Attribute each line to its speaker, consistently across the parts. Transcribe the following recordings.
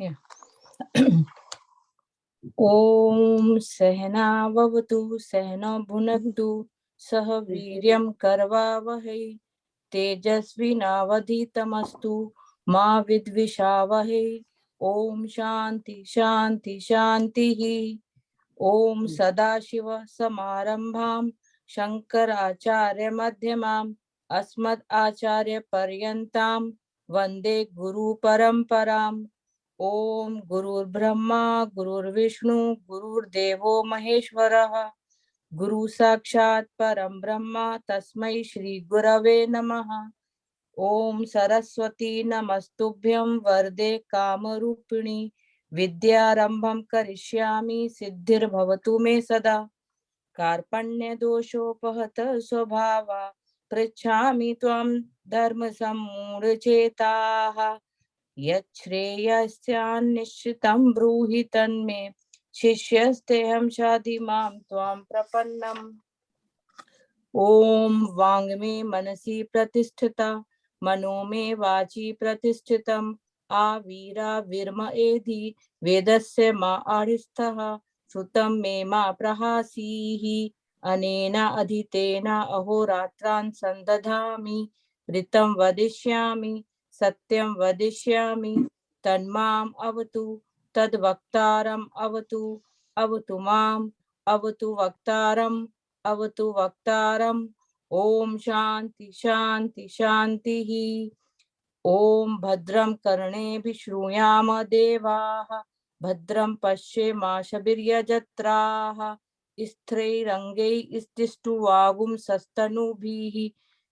Speaker 1: Yeah. ओम सहनाववतु सहनौ भुनक्तु सह वीर्यं करवावहै तेजस्विनावधीतमस्तु मा विद्विषावहै। ओम शांति शांति शांतिः। ओम सदाशिव समारंभां शंकराचार्य मध्यमाम् अस्मद् आचार्य पर्यन्तां वंदे गुरु परंपराम्। ओम गुरुर्ब्रह्मा गुरुर्विष्णु गुरुर्देवो महेश्वरः गुरु साक्षात् परम ब्रह्म तस्मै श्री गुरवे नमः। ओम सरस्वती नमस्तुभ्यं वरदे कामरूपिणी विद्यारंभं करिष्यामि सिद्धिर्भवतु मे सदा। कार्पण्यदोषोपहत स्वभावा पृच्छामि त्वं धर्मसम्मूढचेताः। यच्छ्रेयस्यान्निश्चितं ब्रूहि तन्मे शिष्यस्तेऽहं शाधि मां त्वां प्रपन्नम्। ओम वाङ्मे मनसि प्रतिष्ठिता मनो मे वाचि प्रतिष्ठितम् आवीराविर्म एधि वेदस्य मा आधिस्थः श्रुतं मे मा प्रहासीः। अनेन अधीतेन अहोरात्रान् संदधामि ऋतं वदिष्यामि सत्यं वदिष्यामि तन्माम् अवतु तद्वक्तारम् अवतु अवतु माम् अवतु वक्तारम् अवतु वक्तारम्। ओम शांति शांति शांतिः। ओम भद्रं कर्णेभिः श्रूयाम देवाः भद्रं पश्येमाशभिर्यजत्राः स्थिरैरङ्गैस्तिष्ठुवागुंसस्तनूभिः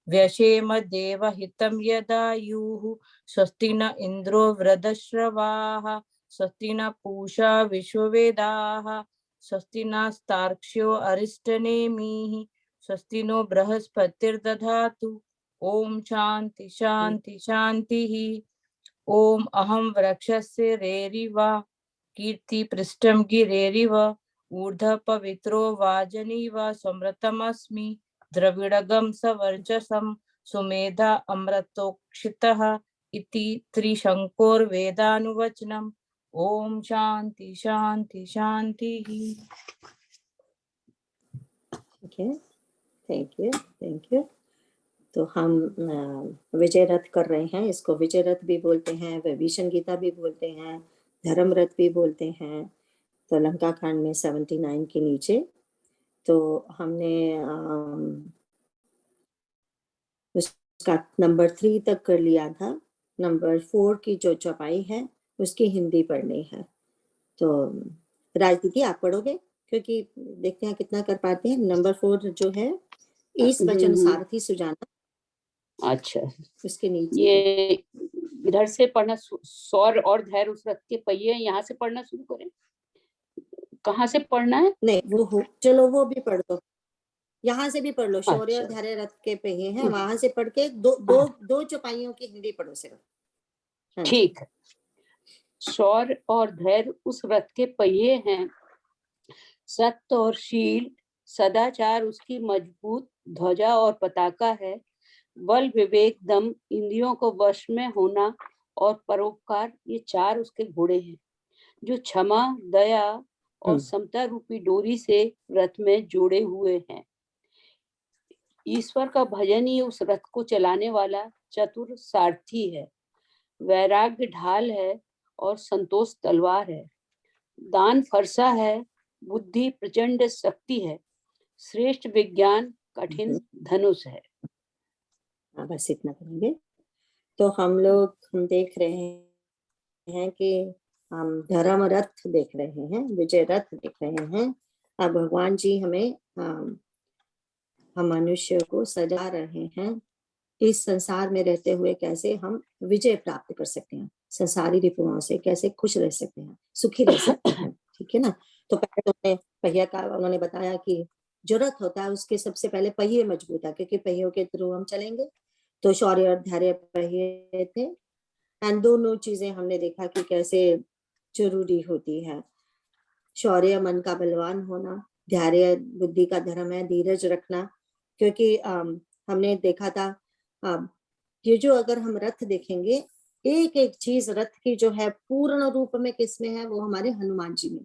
Speaker 1: व्यशेम देवहितं यदायुः। स्वस्ति न इन्द्रो वृद्धश्रवाः स्वस्ति न पूषा विश्ववेदाः स्वस्ति नस्तार्क्ष्यो अरिष्टनेमिः स्वस्ति नो बृहस्पतिर्दधातु। ओम शांति शांति शांतिः। ओम अहं वृक्षस्य रेरिव कीर्ति पृष्ठं गिरेरिव ऊर्ध्व पवित्रो वाजनीव समृतमस्मि द्रविडगं सवर्चसं सुमेधा अमृतोक्षितः इति त्रिशङ्कोर्वेदानुवचनम्। ओम शांति शांति शांतिः।
Speaker 2: Thank you. तो हम विजय रथ कर रहे हैं। इसको विजय रथ भी बोलते हैं, विभीषण गीता भी बोलते हैं, धर्म रथ भी बोलते हैं। तो लंका कांड में 79 के नीचे तो हमने उसका नंबर 3 तक कर लिया था। नंबर 4 की जो चौपाई है उसकी हिंदी पढ़नी है। तो राजनीति आप पढ़ोगे, क्योंकि देखते हैं कितना कर पाते हैं। नंबर 4 जो है इस वचन सारथी सुजाना।
Speaker 3: अच्छा,
Speaker 2: उसके नीचे
Speaker 3: ये इधर से पढ़ना, सौर और धैर्य उस रथ के पहिए, यहाँ से पढ़ना शुरू करें। कहाँ से पढ़ना है?
Speaker 2: नहीं वो हो, चलो वो भी पढ़ दो, यहाँ से भी पढ़ लो। शौर्य और
Speaker 3: अच्छा।
Speaker 2: धैर्य रथ के पहिए हैं, वहां से पढ़ के दो चौपाइयों की हिंदी पढ़ो सिर्फ।
Speaker 3: ठीक है। शौर्य और धैर्य उस रथ के पहिए हैं, सत्य और शील सदाचार उसकी मजबूत ध्वजा और पताका है। बल विवेक दम इंद्रियों को वश में होना और परोपकार, ये 4 उसके घोड़े हैं जो क्षमा दया और समता रूपी डोरी से रथ में जोड़े हुए हैं। ईश्वर का भजन ही उस रथ को चलाने वाला चतुर सारथी है। वैराग्य ढाल है और संतोष तलवार है। दान फरसा है, बुद्धि प्रचंड शक्ति है। श्रेष्ठ विज्ञान कठिन धनुष है।
Speaker 2: बस इतना करेंगे। तो हम देख रहे हैं कि हम धर्म रथ देख रहे हैं, विजय रथ देख रहे हैं। अब भगवान जी हमें हम मनुष्य को सजा रहे हैं इस संसार में रहते हुए कैसे हम विजय प्राप्त कर सकते हैं, संसारी रिपुओं से कैसे खुश रह सकते हैं, सुखी रह सकते हैं। ठीक है ना। तो पहले पहिया का उन्होंने बताया कि जो रथ होता है उसके सबसे पहले पहिए मजबूत है, क्योंकि पहियों के थ्रू हम चलेंगे। तो शौर्य और धैर्य पहिए थे। एंड दोनों चीजें हमने देखा कि कैसे जरूरी होती है। शौर्य मन का बलवान होना, धैर्य बुद्धि का धर्म है, धीरज रखना। क्योंकि हमने देखा था ये जो अगर हम रथ देखेंगे एक एक चीज रथ की जो है पूर्ण रूप में किसमें है, वो हमारे हनुमान जी में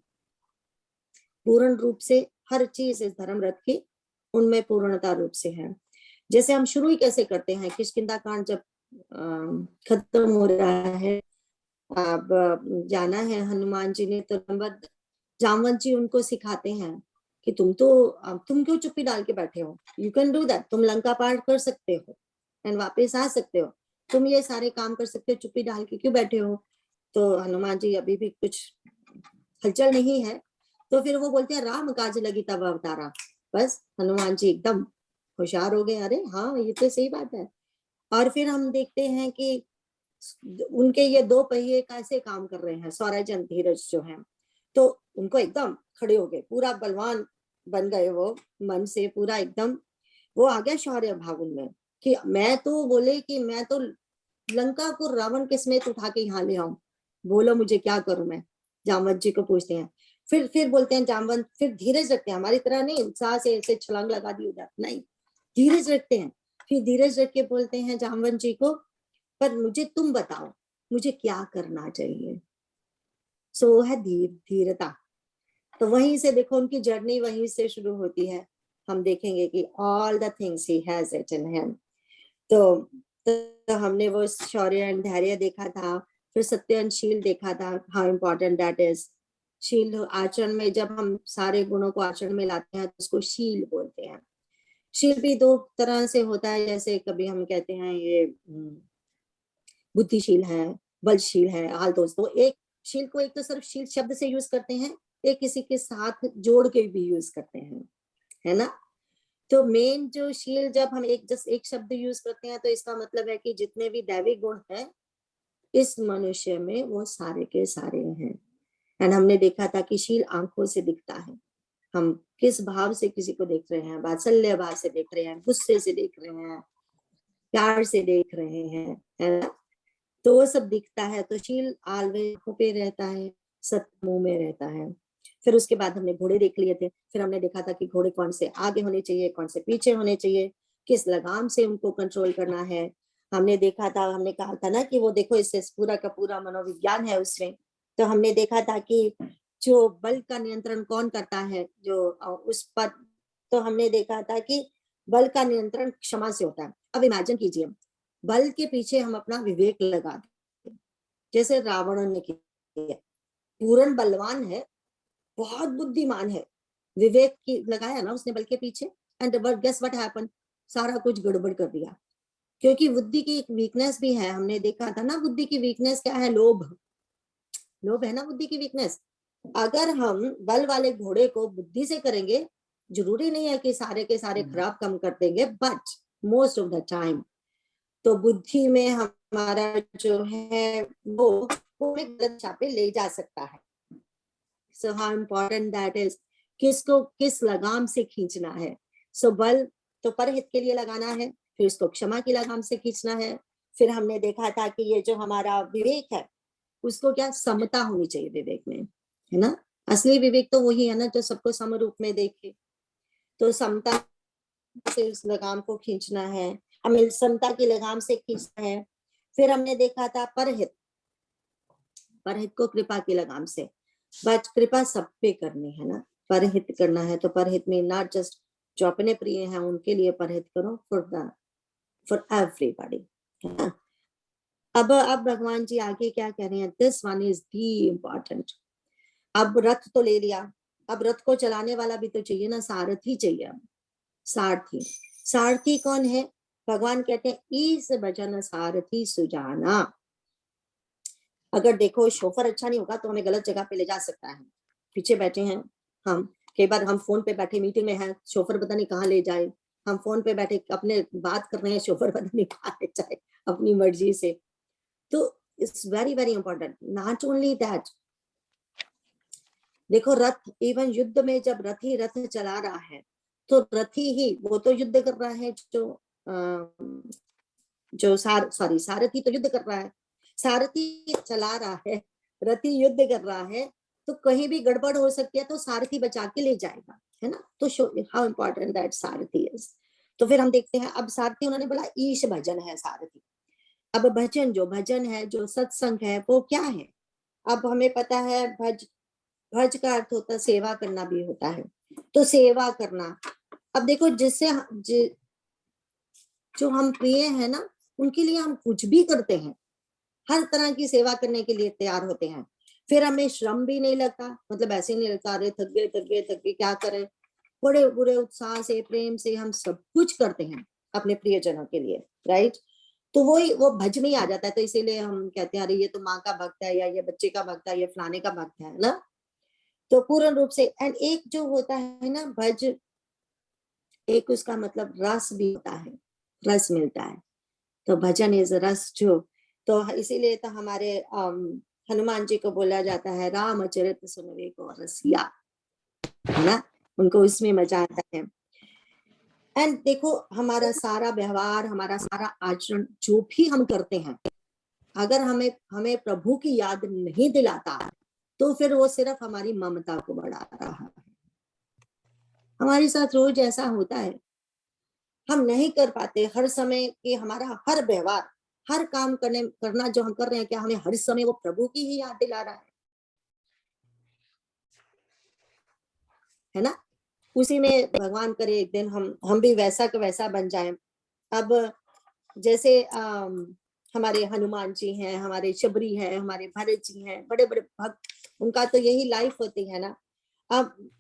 Speaker 2: पूर्ण रूप से हर चीज इस धर्म रथ की उनमें पूर्णता रूप से है। जैसे हम शुरू ही कैसे करते हैं, किष्किंधा कांड जब खत्म हो रहा है, अब जाना है हनुमान जी ने, तो जामवंत जी उनको सिखाते हैं कि तुम क्यों चुप्पी डाल के बैठे हो, यू कैन डू दैट, तुम लंका पार कर सकते हो एंड वापस आ सकते हो, तुम ये सारे काम कर सकते हो, चुप्पी डाल के क्यों बैठे हो। तो हनुमान जी अभी भी कुछ हलचल नहीं है, तो फिर वो बोलते हैं राम काज लगी तब अवतारा। बस हनुमान जी एकदम होशियार हो गए, अरे हाँ ये तो सही बात है। और फिर हम देखते हैं कि उनके ये दो पहिए कैसे काम कर रहे हैं, स्वराज और धीरज जो है, तो उनको एकदम खड़े हो गए, पूरा बलवान बन गए वो, मन से पूरा एकदम वो आ गया शौर्य भाव उनमें कि मैं तो बोले कि मैं तो लंका को रावण के समेत उठा के यहाँ ले आऊं, बोलो मुझे क्या करूं मैं। जामवंत जी को पूछते हैं, फिर बोलते हैं जामवंत, फिर धीरज रखते हैं, हमारी तरह नहीं उत्साह से ऐसे छलांग लगा दी उधर, नहीं धीरज रखते हैं। फिर धीरज रख के बोलते हैं जामवंत जी को, पर मुझे तुम बताओ मुझे क्या करना चाहिए। सो है धीरता। तो वहीं से देखो उनकी जर्नी वहीं से शुरू होती है। हम देखेंगे कि all the things he has it in him. तो हमने वो शौर्य एंड धैर्य देखा था, फिर सत्य एंड शील देखा था, हाउ इम्पोर्टेंट दैट इज। शील आचरण में, जब हम सारे गुणों को आचरण में लाते हैं तो उसको शील बोलते हैं। शील भी दो तरह से होता है, जैसे कभी हम कहते हैं ये बुद्धिशील है, बलशील है। हाल दोस्तों, एक शील को एक तो सिर्फ शील शब्द से यूज करते हैं, एक किसी के साथ जोड़ के भी यूज करते हैं, है ना। तो मेन जो शील, जब हम एक शब्द यूज करते हैं तो इसका मतलब है कि जितने भी दैविक गुण हैं इस मनुष्य में वो सारे के सारे हैं। एंड हमने देखा था कि शील आंखों से दिखता है, हम किस भाव से किसी को देख रहे हैं, वात्सल्य भाव से देख रहे हैं, गुस्से से देख रहे हैं, प्यार से देख रहे हैं, है ना। तो वो सब दिखता है। तो शील ऑलवेज आंखों पे रहता है, सत्य मुंह में रहता है। फिर उसके बाद हमने घोड़े देख लिए थे, फिर हमने देखा था कि घोड़े कौन से आगे होने चाहिए, कौन से पीछे होने चाहिए, किस लगाम से उनको कंट्रोल करना है। हमने देखा था, हमने कहा था ना कि वो देखो इससे पूरा का पूरा मनोविज्ञान है उसमें। तो हमने देखा था कि जो बल का नियंत्रण कौन करता है, जो उस पर, तो हमने देखा था कि बल का नियंत्रण क्षमा से होता है। अब इमेजिन कीजिए, बल के पीछे हम अपना विवेक लगा दें, जैसे रावण ने किया, पूर्ण बलवान है, बहुत बुद्धिमान है, विवेक की लगाया ना उसने बल के पीछे, एंड गेस व्हाट हैपन, सारा कुछ गड़बड़ कर दिया। क्योंकि बुद्धि की एक वीकनेस भी है, हमने देखा था ना, बुद्धि की वीकनेस क्या है, लोभ। लोभ है ना बुद्धि की वीकनेस। अगर हम बल वाले घोड़े को बुद्धि से करेंगे, जरूरी नहीं है कि सारे के सारे खराब काम कर देंगे, but most of the time तो बुद्धि में हमारा जो है वो गलत छापे ले जा सकता है। सो हाउ इम्पोर्टेंट दैट इज, किसको किस लगाम से खींचना है। सो बल तो परहित के लिए लगाना है, फिर उसको क्षमा की लगाम से खींचना है। फिर हमने देखा था कि ये जो हमारा विवेक है उसको क्या समता होनी चाहिए विवेक में, है ना। असली विवेक तो वही है ना जो सबको समरूप में देखे। तो समता से उस लगाम को खींचना है, हमें समता की लगाम से खींचना है। फिर हमने देखा था परहित, परहित को कृपा की लगाम से, बट कृपा सब पे करनी है ना, परहित करना है। तो परहित में नॉट जस्ट जो अपने प्रिय हैं उनके लिए परहित करो, फॉर एवरीबॉडी, है ना। अब भगवान जी आगे क्या कह रहे हैं, this one is the important. अब रथ तो ले लिया, अब रथ को चलाने वाला भी तो चाहिए ना, सारथी चाहिए। अब सारथी, सारथी कौन है, भगवान कहते हैं ईस भजन सारथी सुजाना। अगर देखो शोफर अच्छा नहीं होगा तो हमें गलत जगह पे ले जा सकता है। पीछे बैठे हैं हम, कई बार हम फोन पे बैठे मीटिंग में हैं, शोफर पता नहीं कहाँ ले जाए, हम फोन पे बैठे अपने बात कर रहे हैं, शोफर पता नहीं कहाँ ले जाए अपनी मर्जी से। तो it's very very important. Not only that, देखो रथ, इवन युद्ध में जब रथी रथ चला रहा है तो रथी ही वो तो युद्ध कर रहा है, जो सारथी तो युद्ध कर रहा है, सारथी चला रहा है, रथी युद्ध कर रहा है, तो कहीं भी गड़बड़ हो सकती है तो सारथी बचा के ले जाएगा, है ना। तो how important that Sarathi is. तो फिर हम देखते हैं, अब सारथी उन्होंने बोला ईश भजन है सारथी। अब भजन, जो भजन है, जो सत्संग है, वो क्या है? अब हमें पता है भज का अर्थ होता है सेवा करना भी होता है। तो सेवा करना, अब देखो जो हम प्रिय है ना, उनके लिए हम कुछ भी करते हैं, हर तरह की सेवा करने के लिए तैयार होते हैं। फिर हमें श्रम भी नहीं लगता, मतलब ऐसे नहीं लगता अरे थक गए क्या करें। बड़े बुरे उत्साह से, प्रेम से हम सब कुछ करते हैं अपने प्रियजनों के लिए, राइट। तो वो भज में ही आ जाता है। तो इसीलिए हम कहते हैं अरे ये तो माँ का भक्त है, या ये बच्चे का भक्त है, ये फलाने का भक्त है ना। तो पूर्ण रूप से। एंड एक जो होता है ना भज, एक उसका मतलब रस भी होता है, रस मिलता है। तो भजन इज रस जो, तो इसीलिए तो हमारे हनुमान जी को बोला जाता है रामचरित सुनवे को रसिया, है ना, उनको उसमें मजा आता है। एंड देखो हमारा सारा व्यवहार, हमारा सारा आचरण जो भी हम करते हैं, अगर हमें हमें प्रभु की याद नहीं दिलाता, तो फिर वो सिर्फ हमारी ममता को बढ़ा रहा है। हमारे साथ रोज ऐसा होता है, हम नहीं कर पाते हर समय कि हमारा हर व्यवहार, हर काम करना जो हम कर रहे हैं, क्या हमें हर समय वो प्रभु की ही याद दिला रहा है ना। उसी में भगवान करे एक दिन हम भी वैसा का वैसा बन जाएं। अब जैसे हमारे हनुमान जी हैं, हमारे शबरी है, हमारे भरत जी हैं, बड़े बड़े भक्त, उनका तो यही लाइफ होती है ना। अब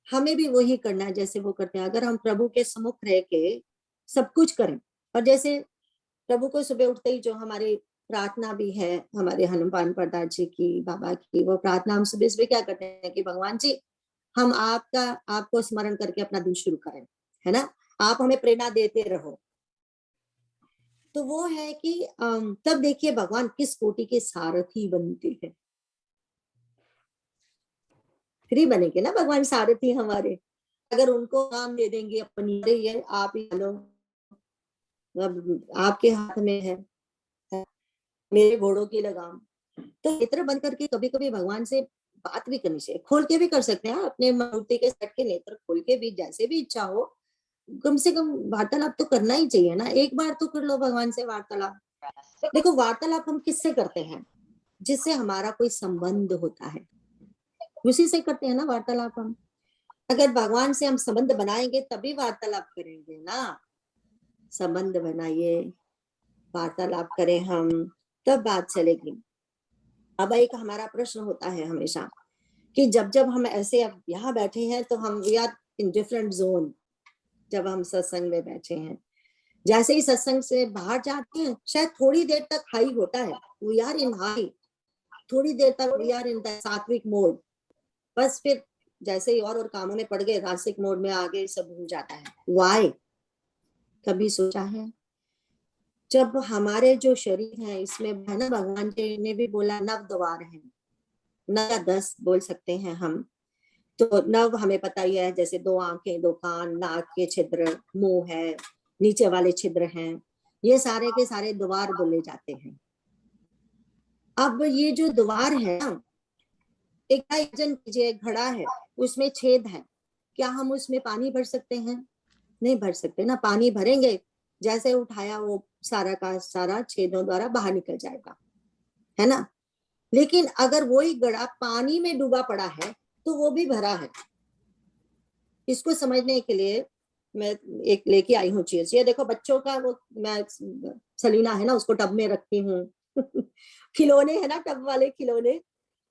Speaker 2: हमें भी वही करना है जैसे वो करते हैं। अगर हम प्रभु के सम्मुख रह के सब कुछ करें, और जैसे प्रभु को सुबह उठते ही जो हमारी प्रार्थना भी है, हमारे हनुमान प्रदास जी की, बाबा की, वो प्रार्थना हम सुबह सुबह क्या करते हैं कि भगवान जी हम आपको स्मरण करके अपना दिन शुरू करें, है ना, आप हमें प्रेरणा देते रहो। तो वो है कि तब देखिए भगवान किस कोटि के सारथी बनते हैं। फ्री बनेंगे ना भगवान सारथी हमारे, अगर उनको काम दे देंगे अपनी, ये आप ही लो, अब आपके हाथ में है मेरे घोड़ों की लगाम। तो नेत्र बंद करके कभी कभी भगवान से बात भी करनी चाहिए, खोल के भी कर सकते हैं अपने मूर्ति के सट के नेत्र खोल के भी, जैसे भी इच्छा हो, कम से कम वार्तालाप तो करना ही चाहिए ना। एक बार तो कर लो भगवान से वार्तालाप। देखो वार्तालाप हम किससे करते हैं? जिससे हमारा कोई संबंध होता है, उसी से करते हैं ना वार्तालाप हम। अगर भगवान से हम संबंध बनाएंगे तभी वार्तालाप करेंगे ना। संबंध बनाइए, वार्तालाप करें हम, तब बात चलेगी। अब एक हमारा प्रश्न होता है हमेशा कि जब जब हम ऐसे अब यहाँ बैठे हैं तो हम we are in different zone. जब हम सत्संग में बैठे हैं, जैसे ही सत्संग से बाहर जाते हैं, शायद थोड़ी देर तक हाई होता है, वी आर इन हाई, थोड़ी देर तक वी आर इन द सात्विक मोड, बस फिर जैसे ही और कामों में पड़ गए, रासिक मोड में आगे सब भूल जाता है। वाई? कभी सोचा है? जब हमारे जो शरीर है इसमें है ना, भगवान जी ने भी बोला 9 द्वार हैं, 9 या 10 बोल सकते हैं हम। तो 9 हमें पता ही है, जैसे 2 आंखें, 2 कान, नाक के छिद्र, मुंह है, नीचे वाले छिद्र हैं, ये सारे के सारे द्वार बोले जाते हैं। अब ये जो द्वार है ना, एक आयोजन कीजिए, घड़ा है, उसमें छेद है, क्या हम उसमें पानी भर सकते हैं? नहीं भर सकते ना। पानी भरेंगे, जैसे उठाया वो सारा का सारा छेदों द्वारा बाहर निकल जाएगा, है ना। लेकिन अगर वही घड़ा पानी में डूबा पड़ा है तो वो भी भरा है। इसको समझने के लिए मैं एक लेके आई हूँ चीज। ये देखो बच्चों का वो, मैं सलीना है ना उसको टब में रखती हूँ खिलौने है ना, टब वाले खिलौने,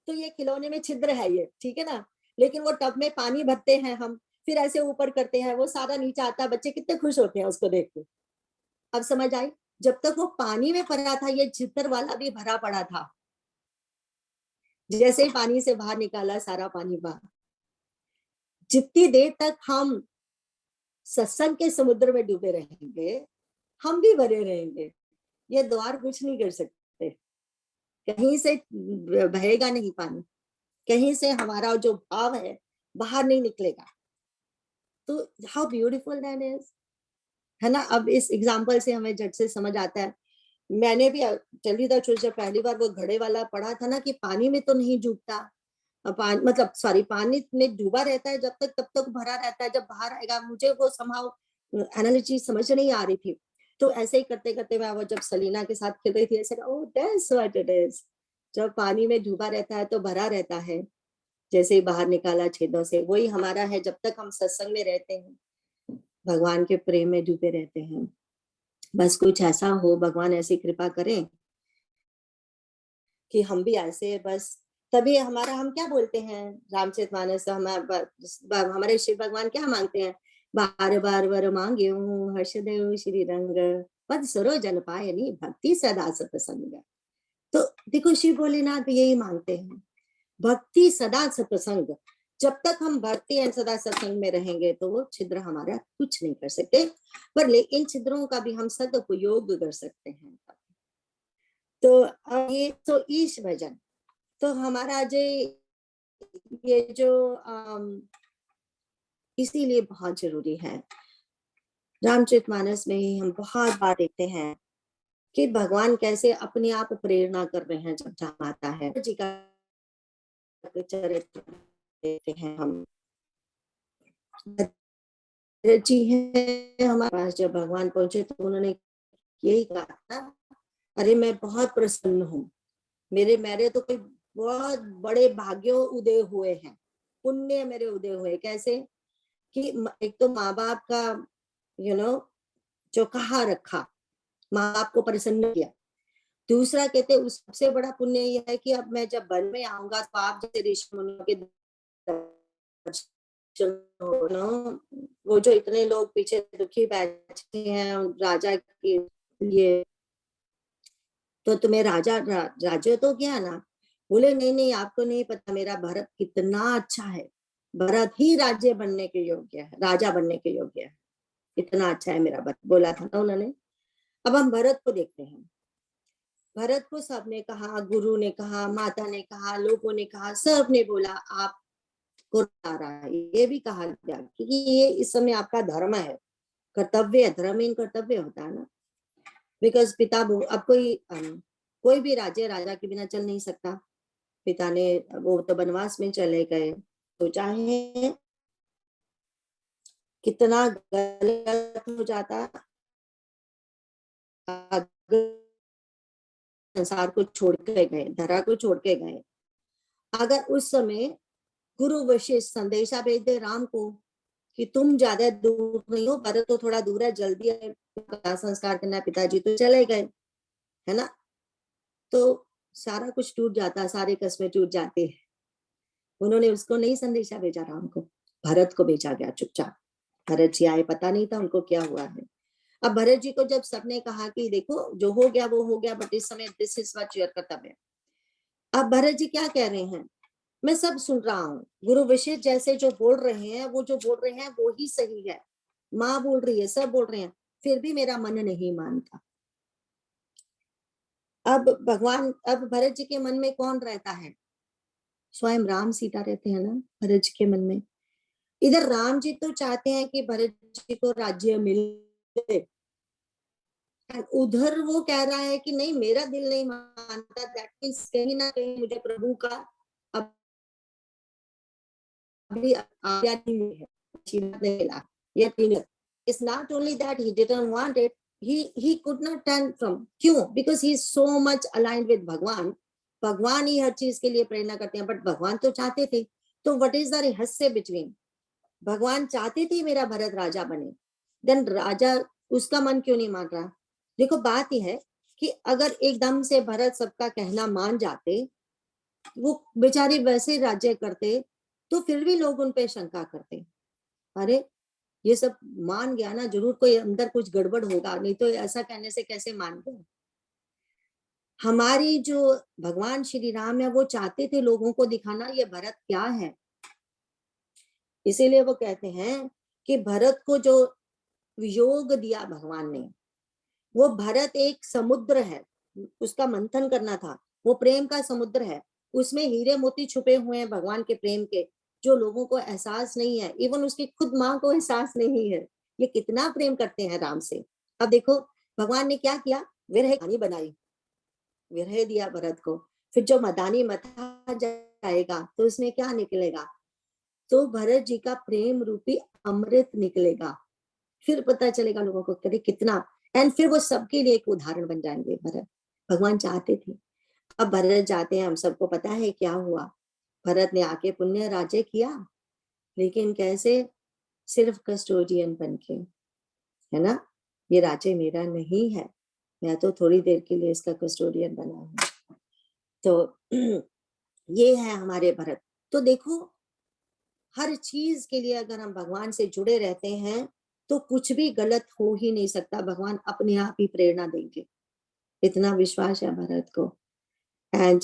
Speaker 2: तो ये खिलौने में छिद्र है ये, ठीक है ना। लेकिन वो टब में पानी भरते हैं हम, फिर ऐसे ऊपर करते हैं, वो सारा नीचे आता है, बच्चे कितने खुश होते हैं उसको देख के। अब समझ आई? जब तक वो पानी में पड़ा था ये छिद्र वाला भी भरा पड़ा था, जैसे ही पानी से बाहर निकाला सारा पानी बाहर। जितनी देर तक हम सत्संग के समुद्र में डूबे रहेंगे, हम भी भरे रहेंगे। ये द्वार कुछ नहीं कर सकते, कहीं से बहेगा नहीं पानी, कहीं से हमारा जो भाव है बाहर नहीं निकलेगा। तो हाउ ब्यूटीफुल दैट इज, है ना। अब इस एग्जाम्पल से हमें झट से समझ आता है। मैंने भी टेल द ट्रूथ, जब पहली बार वो घड़े वाला पढ़ा था ना कि पानी में तो नहीं डूबता, मतलब सॉरी पानी में डूबा रहता है जब तक, तब तक भरा रहता है, जब बाहर आएगा, मुझे वो समहाउ एनालॉजी समझ नहीं आ रही थी। तो ऐसे ही करते करते मैं वो जब सलीना के साथ खेल रही थी, ऐसे oh that's what it is. जब पानी में डूबा रहता है तो भरा रहता है, जैसे ही बाहर निकाला छेदों से, वही हमारा है। जब तक हम सत्संग में रहते हैं, भगवान के प्रेम में डूबे रहते हैं। बस कुछ ऐसा हो, भगवान ऐसी कृपा करें कि हम भी ऐसे बस, तभी हमारा, हम क्या बोलते हैं रामचरितमानस, हमारे शिव भगवान क्या मांगते हैं, बार बार वर मांगे हर्षदेव श्री रंग, पद सरोजन पायनी भक्ति सदा सत्संग। तो देखो शिव भोलेनाथ यही मांगते हैं, भक्ति सदा सत्संग। जब तक हम भक्ति एंड सदा सत्संग में रहेंगे तो वो छिद्र हमारा कुछ नहीं कर सकते, पर इन छिद्रों का भी हम सदुपयोग कर सकते हैं। तो ये तो ईश भजन, तो हमारा ये जो इसीलिए बहुत जरूरी है। रामचरितमानस में ही हम बहुत बार देखते हैं कि भगवान कैसे अपने आप प्रेरणा कर रहे हैं। जब जहाँ आता है जी का चरित्र देखते हैं हम, जी है हमारे पास जब भगवान पहुंचे तो उन्होंने यही कहा था, अरे मैं बहुत प्रसन्न हूँ, मेरे तो कोई बहुत बड़े भाग्यों उदय हुए हैं, पुण्य मेरे उदय हुए। कैसे कि एक तो माँ बाप का जो कहा रखा, माँ बाप को प्रसन्न किया। दूसरा कहते उस सबसे बड़ा पुण्य यह है कि अब मैं जब वन में आऊंगा तो आप जैसे ऋषि मुनियों के वो जो इतने लोग पीछे दुखी बैठे हैं राजा के लिए, तो तुम्हें राज्य तो क्या ना। बोले नहीं नहीं, आपको नहीं पता मेरा भरत कितना अच्छा है, भरत ही राज्य बनने के योग्य है, राजा बनने के योग्य है, इतना अच्छा है मेरा भरत, बोला था ना उन्होंने। अब हम भरत को देखते हैं, भरत को सबने कहा, गुरु ने कहा, माता ने कहा, लोगों ने कहा, सब ने बोला आपको रहा है। ये भी कहा गया क्योंकि ये इस समय आपका धर्म है, कर्तव्य है, धर्महीन कर्तव्य होता है ना। बिकॉज पिता अब कोई भी राज्य राजा के बिना चल नहीं सकता। पिता ने, वो तो वनवास में चले गए, तो चाहे कितना गलत हो जाता, संसार को छोड़ के गए, धरा को छोड़ के गए, अगर उस समय गुरु वशिष्ठ संदेशा भेज दे राम को कि तुम ज्यादा दूर नहीं हो, भरत तो थोड़ा दूर है, जल्दी संस्कार करना, पिताजी तो चले गए, है ना, तो सारा कुछ टूट जाता, सारे कस्में टूट जाते हैं। उन्होंने उसको नहीं संदेशा भेजा राम को, भरत को भेजा गया चुपचाप। भरत जी आए, पता नहीं था उनको क्या हुआ है। अब भरत जी को जब सबने कहा कि देखो जो हो गया वो हो गया, बट इस समय दिस इज व्हाट योर कर्तव्य। अब भरत जी क्या कह रहे हैं, मैं सब सुन रहा हूँ, गुरु वशिष्ठ जैसे जो बोल रहे हैं, वो जो बोल रहे हैं वो ही सही है, माँ बोल रही है, सब बोल रहे हैं, फिर भी मेरा मन नहीं मानता। अब भरत जी के मन में कौन रहता है, स्वयं राम सीता रहते हैं ना भरत जी के मन में। इधर राम जी तो चाहते हैं कि भरत जी को राज्य मिले, उधर वो कह रहा है कि नहीं मेरा दिल नहीं मानता। दैट मींस कहीं ना कहीं मुझे प्रभु का अभी आज्ञा नहीं है, आशीर्वाद नहीं मिला। ये It's not only that he didn't want it, he could not turn from। क्यों? Because he is so much aligned with भगवान। भगवान ही हर चीज के लिए प्रेरणा करते हैं, बट भगवान तो चाहते थे। तो व्हाट इज द रहस्य बिटवीन, भगवान चाहते थे मेरा भरत राजा बने, देन राजा उसका मन क्यों नहीं मान रहा। देखो बात यह है कि अगर एकदम से भरत सबका कहना मान जाते, वो बेचारे वैसे राज्य करते, तो फिर भी लोग उन पे शंका करते, अरे ये सब मान गया ना, जरूर कोई अंदर कुछ गड़बड़ होगा, नहीं तो ऐसा कहने से कैसे मान गए। हमारी जो भगवान श्री राम है, वो चाहते थे लोगों को दिखाना ये भरत क्या है। इसीलिए वो कहते हैं कि भरत को जो योग दिया भगवान ने, वो भरत एक समुद्र है, उसका मंथन करना था, वो प्रेम का समुद्र है, उसमें हीरे मोती छुपे हुए हैं भगवान के प्रेम के, जो लोगों को एहसास नहीं है, इवन उसकी खुद माँ को एहसास नहीं है ये कितना प्रेम करते हैं राम से। अब देखो भगवान ने क्या किया, विरह कहानी बनाई, विरह दिया भरत को, फिर जो मदानी मथा जाएगा तो उसमें क्या निकलेगा, तो भरत जी का प्रेम रूपी अमृत निकलेगा। फिर पता चलेगा लोगों को कितना एंड फिर वो सबके लिए एक उदाहरण बन जाएंगे। भरत भगवान चाहते थे। अब भरत जाते हैं, हम सबको पता है क्या हुआ। भरत ने आके पुण्य राज्य किया, लेकिन कैसे? सिर्फ कस्टोडियन बन के, है ना। ये राज्य मेरा नहीं है, मैं तो थोड़ी देर के लिए इसका कस्टोडियन बना हूं। तो ये है हमारे भरत। तो देखो, हर चीज के लिए अगर हम भगवान से जुड़े रहते हैं तो कुछ भी गलत हो ही नहीं सकता, भगवान अपने आप ही प्रेरणा देंगे। इतना विश्वास है भरत को। एंड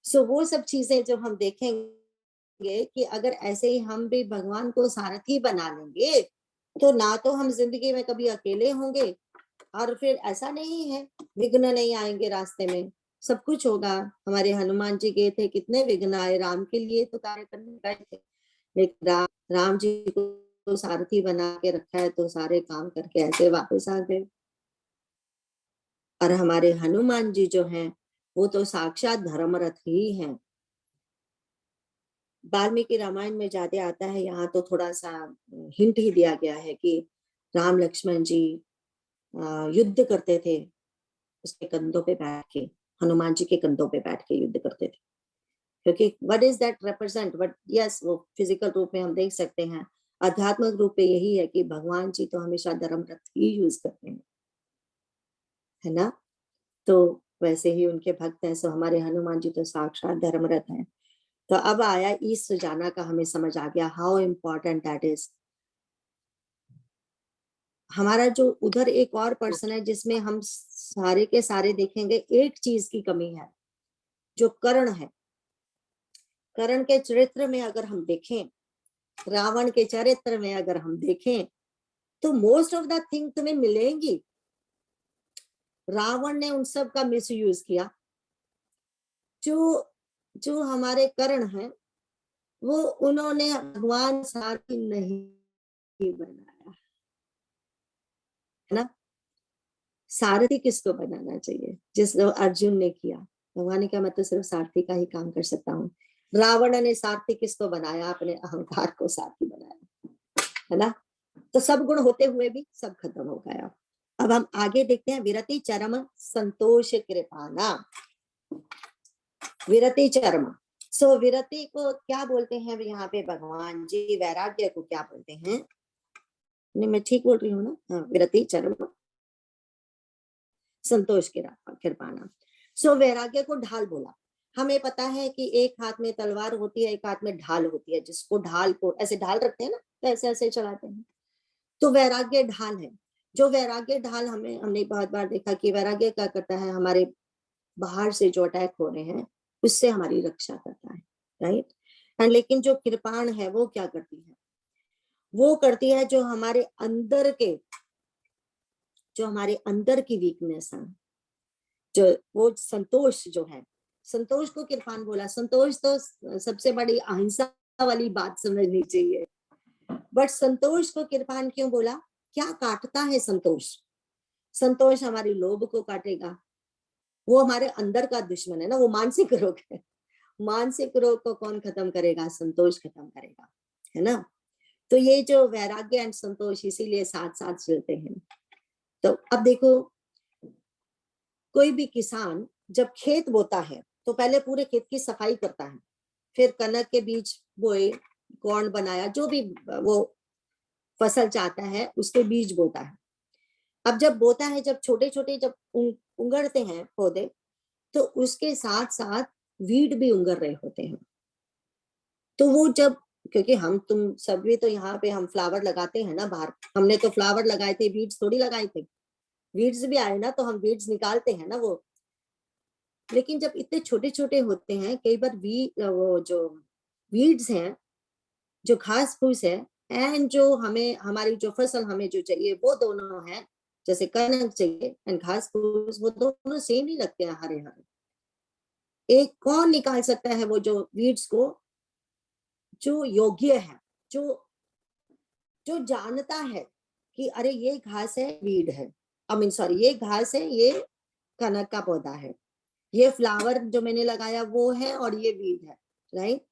Speaker 2: सो वो सब चीजें जो हम देखेंगे कि अगर ऐसे ही हम भी भगवान को सारथी बना लेंगे तो ना तो हम जिंदगी में कभी अकेले होंगे, और फिर ऐसा नहीं है विघ्न नहीं आएंगे रास्ते में, सब कुछ होगा। हमारे हनुमान जी गए थे, कितने विघ्न आए, राम के लिए तो कार्य करने गए थे, लेकिन राम जी को तो सारथी बना के रखा है तो सारे काम करके ऐसे वापस आ गए। और हमारे हनुमान जी जो हैं वो तो साक्षात धर्मरथ ही हैं। वाल्मीकि रामायण में ज्यादा आता है, यहाँ तो थोड़ा सा हिंट ही दिया गया है कि राम लक्ष्मण जी युद्ध करते थे उसके कंधों पे बैठ के, हनुमान जी के कंधों पे बैठ के युद्ध करते थे। क्योंकि what is that represent, but yes वो फिजिकल रूप में हम देख सकते हैं, आध्यात्मिक रूप में यही है कि भगवान जी तो हमेशा धर्मरथ ही यूज करते हैं, है ना। तो वैसे ही उनके भक्त हैं, सो हमारे हनुमान जी तो साक्षात धर्मरथ हैं। तो अब आया ईस्ट जाना का, हमें समझ आ गया हाउ इम्पोर्टेंट दैट इज। हमारा जो उधर एक और पर्सन है जिसमें हम सारे के सारे देखेंगे, एक चीज की कमी है, जो कर्ण है। कर्ण के चरित्र में अगर हम देखें, रावण के चरित्र में अगर हम देखें, तो मोस्ट ऑफ द थिंग तुम्हें मिलेंगी। रावण ने उन सब का मिस यूज किया। जो जो हमारे कर्ण हैं वो उन्होंने भगवान सारथी नहीं बनाया, है ना। सारथी किसको बनाना चाहिए? जिसको अर्जुन ने किया। भगवान ने कहा मैं तो सिर्फ सारथी का ही काम कर सकता हूँ। रावण ने सारथी किसको बनाया? अपने अहंकार को सारथी बनाया, है ना। तो सब गुण होते हुए भी सब खत्म हो गया। अब हम आगे देखते हैं, विरति चरम संतोष कृपाना। विरति चरम, सो विरति को क्या बोलते हैं यहाँ पे भगवान जी? वैराग्य को क्या बोलते हैं? नहीं, मैं ठीक बोल रही हूँ ना? हाँ, विरति चरम संतोष कृपाना। सो वैराग्य को ढाल बोला। हमें पता है कि एक हाथ में तलवार होती है, एक हाथ में ढाल होती है, जिसको ढाल को ऐसे ढाल रखते हैं ना, तो ऐसे ऐसे चलाते हैं। तो वैराग्य ढाल है। जो वैराग्य ढाल हमने बहुत बार देखा कि वैराग्य क्या करता है, हमारे बाहर से जो अटैक हो रहे हैं उससे हमारी रक्षा करता है, राइट। एंड लेकिन जो कृपाण है वो क्या करती है? वो करती है जो हमारे अंदर की वीकनेस है, जो वो संतोष जो है, संतोष को कृपाण बोला। संतोष तो सबसे बड़ी अहिंसा वाली बात समझनी चाहिए, बट संतोष को कृपाण क्यों बोला? क्या काटता है संतोष? संतोष हमारी लोभ को काटेगा, वो हमारे अंदर का दुश्मन है ना, वो मानसिक रोग है। मानसिक रोग को कौन खत्म करेगा? संतोष खत्म करेगा, है ना। तो ये जो वैराग्य एंड संतोष इसीलिए साथ साथ चलते हैं। तो अब देखो, कोई भी किसान जब खेत बोता है तो पहले पूरे खेत की सफाई करता है, फिर कनक के बीज बोए, कॉर्न बनाया, जो भी वो फसल चाहता है उसके बीज बोता है। अब जब बोता है, जब छोटे छोटे जब उंगड़ते हैं पौधे, तो उसके साथ साथ वीड भी उंगर रहे होते हैं। तो वो जब, क्योंकि हम तुम सब भी तो यहाँ पे हम फ्लावर लगाते हैं ना बाहर, हमने तो फ्लावर लगाए थे, वीड्स थोड़ी लगाए थे। वीड्स भी आए ना तो हम वीड्स निकालते हैं ना वो। लेकिन जब इतने छोटे छोटे होते हैं, कई बार वो जो वीड्स हैं, जो घास फूस है, एंड जो हमें हमारी जो फसल हमें जो चाहिए वो दोनों है, जैसे कनक चाहिए एंड घास फूस, वो दोनों सेम ही लगते हैं, हरे हरे। एक कौन निकाल सकता है वो जो वीड्स को? जो योग्य है, जो जो जानता है कि अरे ये घास है, वीड है, आई मीन सॉरी, ये घास है, ये कनक का पौधा है, ये फ्लावर जो मैंने लगाया वो है, और ये वीड है, राइट।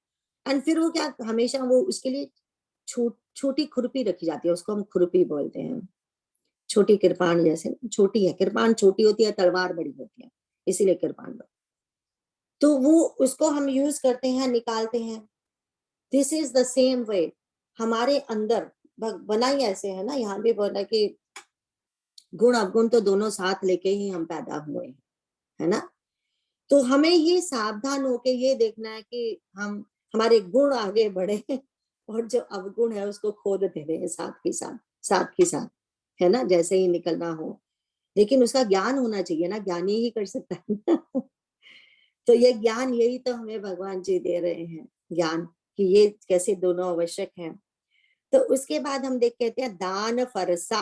Speaker 2: एंड फिर वो क्या, हमेशा वो उसके लिए छोटी खुरपी रखी जाती है, उसको हम खुरपी बोलते हैं। छोटी कृपाण जैसे, छोटी है कृपाण, छोटी होती है, तलवार बड़ी होती है, इसीलिए कृपाण। तो वो उसको हम यूज करते हैं, निकालते हैं। This is the same way हमारे अंदर बना ही ऐसे है ना, यहाँ भी बोला कि गुण अवगुण तो दोनों साथ लेके ही हम पैदा हुए हैं, है ना। तो हमें ये सावधान होके ये देखना है कि हम हमारे गुण आगे बढ़े और जो अवगुण है उसको खोद दे रहे हैं साथ ही साथ, है ना, जैसे ही निकलना हो। लेकिन उसका ज्ञान होना चाहिए ना, ज्ञानी ही कर सकता है ना। तो ये ज्ञान, यही तो हमें भगवान जी दे रहे हैं ज्ञान, कि ये कैसे दोनों आवश्यक हैं। तो उसके बाद हम देख कहते हैं दान फरसा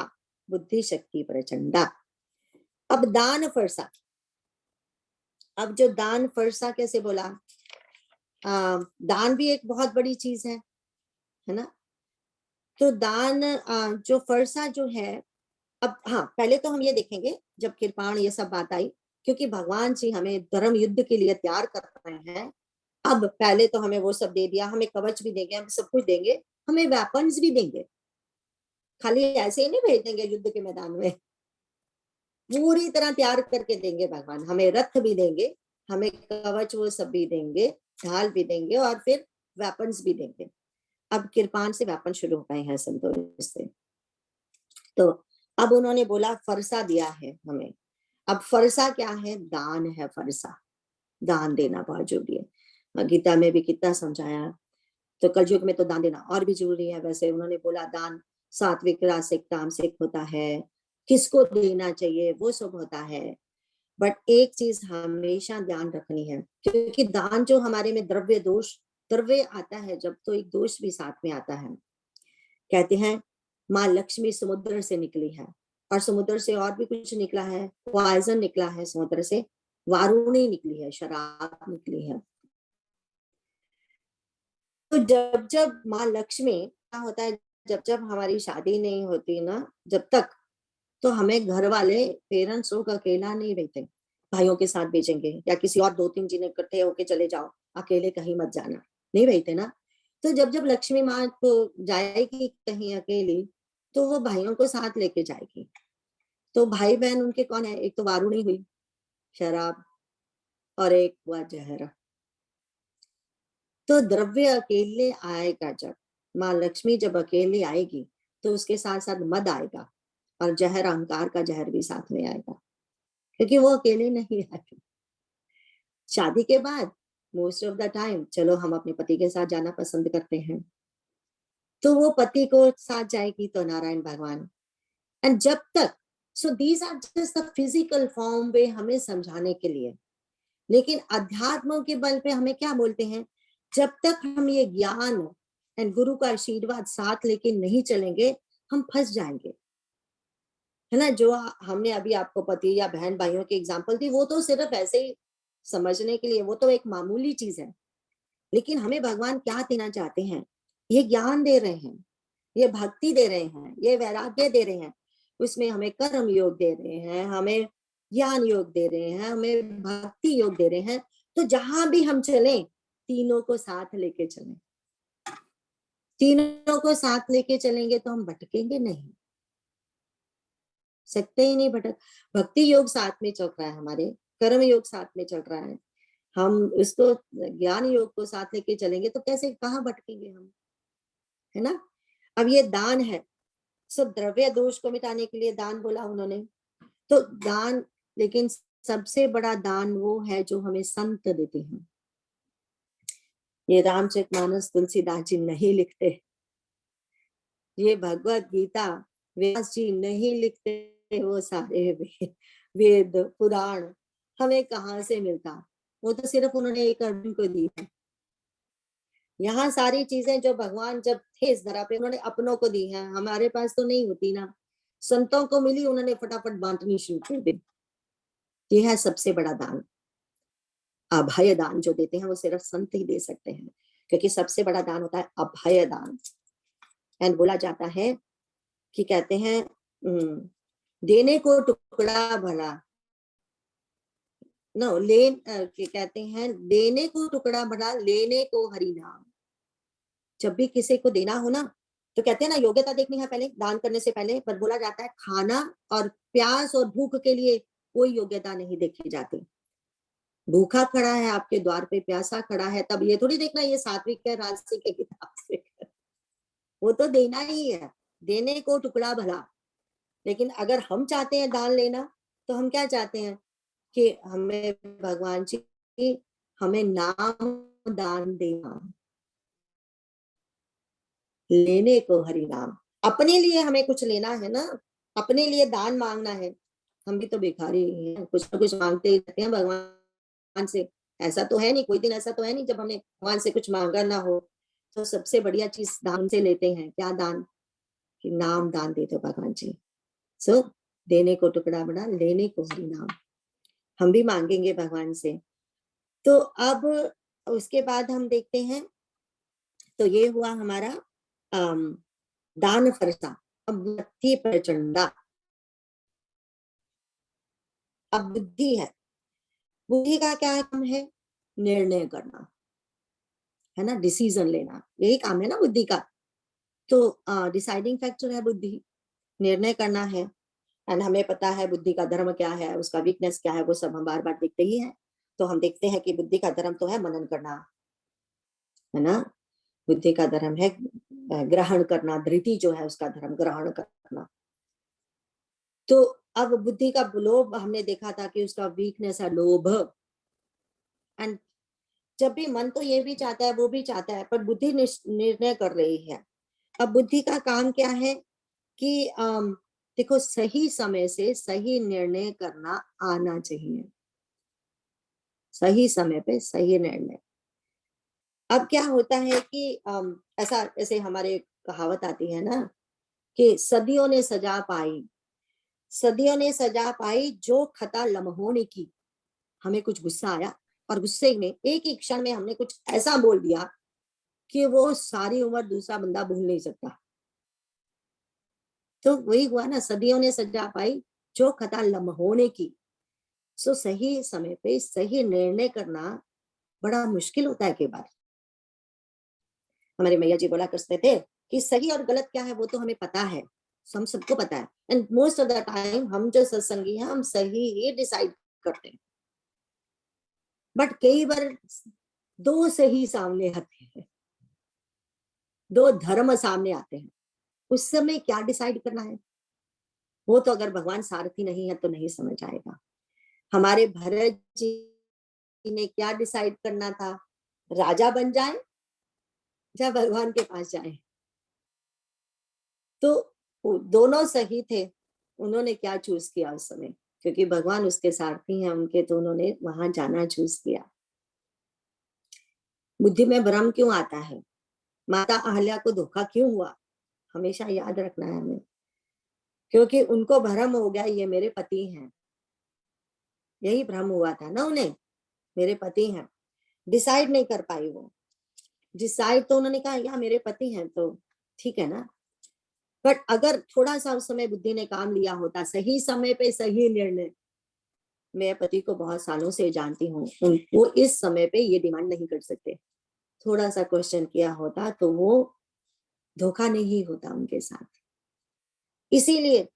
Speaker 2: बुद्धि शक्ति प्रचंडा। अब दान फरसा, अब जो दान फरसा कैसे बोला, दान भी एक बहुत बड़ी चीज है ना। तो दान जो फरसा जो है, अब हाँ पहले तो हम ये देखेंगे जब कृपाण ये सब बात आई, क्योंकि भगवान जी हमें धर्म युद्ध के लिए तैयार कर रहे हैं। अब पहले तो हमें वो सब दे दिया, हमें कवच भी देंगे, हमें सब कुछ देंगे, हमें वेपन्स भी देंगे, खाली ऐसे ही नहीं भेज देंगे युद्ध के मैदान में, पूरी तरह तैयार करके देंगे भगवान। हमें रथ भी देंगे, हमें कवच वो सब भी देंगे, ढाल भी देंगे, और फिर वेपन्स भी देंगे। अब कृपाण से वेपन शुरू हो गए हैं संतोष से। तो अब उन्होंने बोला फरसा दिया है हमें। अब फरसा क्या है, दान है फरसा, दान देना बहुत जरूरी है। गीता में भी कितना समझाया। तो कलयुग में तो दान देना और भी जरूरी है। वैसे उन्होंने बोला दान सात्विक रासिक तामसिक होता है, किसको देना चाहिए वो सब होता है। बट एक चीज हमेशा ध्यान रखनी है, क्योंकि दान जो हमारे में द्रव्य दोष, द्रव्य आता है जब, तो एक दोष भी साथ में आता है। कहते हैं माँ लक्ष्मी समुद्र से निकली है, और समुद्र से और भी कुछ निकला है, पॉइजन निकला है समुद्र से, वारुणी निकली है, शराब निकली है। तो जब जब माँ लक्ष्मी, क्या होता है, जब जब हमारी शादी नहीं होती ना, जब तक, तो हमें घर वाले पेरेंट्स लोग अकेला नहीं रहते, भाइयों के साथ भेजेंगे या किसी और 2-3 जने इकट्ठे होके चले जाओ, अकेले कहीं मत जाना, नहीं रहते ना। तो जब जब लक्ष्मी माँ को जाएगी कहीं अकेली, तो वो भाइयों को साथ लेके जाएगी। तो भाई बहन उनके कौन है, एक तो वारुणी हुई शराब, और एक हुआ जहर। तो द्रव्य अकेले आएगा जब, माँ लक्ष्मी जब अकेले आएगी, तो उसके साथ साथ मद आएगा, और जहर, अहंकार का जहर भी साथ में आएगा, क्योंकि वो अकेले नहीं आएगी। शादी के बाद मोस्ट ऑफ द टाइम चलो हम अपने पति के साथ जाना पसंद करते हैं, तो वो पति को साथ जाएगी, तो नारायण भगवान। एंड जब तक, so these are just the physical form वे हमें समझाने के लिए। लेकिन अध्यात्म के बल पे हमें क्या बोलते हैं, जब तक हम ये ज्ञान एंड गुरु का आशीर्वाद साथ लेके नहीं चलेंगे, हम फंस जाएंगे, है ना। जो हमने अभी आपको पति या बहन भाइयों की एग्जांपल दी, वो तो सिर्फ ऐसे ही समझने के लिए, वो तो एक मामूली चीज है। लेकिन हमें भगवान क्या देना चाहते हैं, ये ज्ञान दे रहे हैं, ये भक्ति दे रहे हैं, ये वैराग्य दे रहे हैं, उसमें हमें कर्म योग दे रहे हैं, हमें ज्ञान योग दे रहे हैं, हमें भक्ति योग दे रहे हैं। तो जहां भी हम चलें, तीनों को साथ लेके चलें। तीनों को साथ लेके चलेंगे तो हम भटकेंगे नहीं, सकते ही नहीं भटक। भक्ति योग साथ में चल रहा है, हमारे कर्म योग साथ में चल रहा है, हम उसको ज्ञान योग को साथ लेके चलेंगे तो कैसे, कहाँ भटकेंगे हम, है ना। अब ये दान है, सब द्रव्य दोष को मिटाने के लिए दान बोला उन्होंने। तो दान, लेकिन सबसे बड़ा दान वो है जो हमें संत देते हैं। ये रामचरितमानस तुलसीदास जी नहीं लिखते, ये भगवत गीता व्यास जी नहीं लिखते, वो सारे वेद पुराण हमें कहाँ से मिलता, वो तो सिर्फ उन्होंने एक अर्जुन को दी है। यहाँ सारी चीजें जो भगवान जब थे इस धरा पे, उन्होंने अपनों को दी है, हमारे पास तो नहीं होती ना। संतों को मिली, उन्होंने फटाफट बांटनी शुरू कर दी। ये है सबसे बड़ा दान। अभय दान जो देते हैं वो सिर्फ संत ही दे सकते हैं, क्योंकि सबसे बड़ा दान होता है अभय दान। एंड बोला जाता है कि कहते हैं देने को टुकड़ा भला, नो ले, कहते हैं देने को टुकड़ा भला, लेने को हरि नाम। जब भी किसी को देना हो ना, तो कहते हैं ना योग्यता देखनी है पहले दान करने से पहले, पर बोला जाता है खाना और प्यास और भूख के लिए कोई योग्यता नहीं देखी जाती। भूखा खड़ा है आपके द्वार पे, प्यासा खड़ा है, तब ये थोड़ी देखना ये सात्विक है राजसिक है कि तामसिक है, वो तो देना ही है, देने को टुकड़ा भला। लेकिन अगर हम चाहते हैं दान लेना, तो हम क्या चाहते हैं कि हमें भगवान जी हमें नाम दान देना, लेने को हरि नाम। अपने लिए हमें कुछ लेना है ना, अपने लिए दान मांगना है। हम भी तो भिखारी हैं, कुछ ना कुछ मांगते ही रहते हैं भगवान से। ऐसा तो है नहीं, कोई दिन ऐसा तो है नहीं जब हमने भगवान से कुछ मांगा ना हो। तो सबसे बढ़िया चीज दान से लेते हैं, क्या दान? कि नाम दान दे दो भगवान जी। सो देने को टुकड़ा बना, लेने को हरि नाम। हम भी मांगेंगे भगवान से। तो अब उसके बाद हम देखते हैं, तो ये हुआ हमारा दान फरसा। अब बुद्धि प्रचंडा, अब बुद्धि है। बुद्धि का क्या काम है? निर्णय करना है ना, डिसीजन लेना, यही काम है ना बुद्धि का। तो डिसाइडिंग फैक्टर है बुद्धि, निर्णय करना है। एंड हमें पता है बुद्धि का धर्म क्या है, उसका वीकनेस क्या है, वो सब हम बार बार देखते ही हैं। तो हम देखते हैं कि बुद्धि का धर्म तो है मनन करना, है ना। बुद्धि का धर्म है ग्रहण करना, धृति जो है उसका धर्म ग्रहण करना। तो अब बुद्धि का लोभ हमने देखा था कि उसका वीकनेस है लोभ। एंड जब भी मन तो ये भी चाहता है वो भी चाहता है, पर बुद्धि निर्णय कर रही है। अब बुद्धि का काम क्या है कि देखो सही समय से सही निर्णय करना आना चाहिए, सही समय पे सही निर्णय। अब क्या होता है कि ऐसा ऐसे हमारे कहावत आती है ना कि सदियों ने सजा पाई, सदियों ने सजा पाई जो खता लम्हों ने की। हमें कुछ गुस्सा आया और गुस्से में एक ही क्षण में हमने कुछ ऐसा बोल दिया कि वो सारी उम्र दूसरा बंदा भूल नहीं सकता। तो वही हुआ ना, सदियों ने सजा पाई जो खता लम्हों ने की। सो सही समय पे सही निर्णय करना बड़ा मुश्किल होता है कई बार। हमारे मैया जी बोला करते थे कि सही और गलत क्या है वो तो हमें पता है, हम सबको पता है। And most of the time हम जो सत्संगी हैं हम सही ही डिसाइड करते हैं। बट कई बार दो सही सामने आते हैं, दो धर्म सामने आते हैं, उस समय क्या डिसाइड करना है वो तो अगर भगवान सारथी नहीं है तो नहीं समझ आएगा। हमारे भरत जी ने क्या डिसाइड करना था, राजा बन जाए या भगवान के पास जाए। तो दोनों सही थे, उन्होंने क्या चूज किया उस समय, क्योंकि भगवान उसके सारथी हैं उनके, तो उन्होंने वहां जाना चूज किया। बुद्धि में भ्रम क्यों आता है, माता अहल्या को धोखा क्यों हुआ, हमेशा याद रखना है हमें। क्योंकि उनको भ्रम हो गया ये मेरे पति हैं, यही भ्रम हुआ था ना उन्हें, मेरे पति हैं। डिसाइड नहीं कर पाई वो, डिसाइड तो उन्होंने कहा या मेरे पति हैं तो ठीक है ना। बट अगर थोड़ा सा उस समय बुद्धि ने काम लिया होता, सही समय पे सही निर्णय। मैं पति को बहुत सालों से जानती हूँ, वो इस समय पे ये डिमांड नहीं कर सकते। थोड़ा सा क्वेश्चन किया होता तो वो धोखा नहीं होता उनके साथ। इसीलिए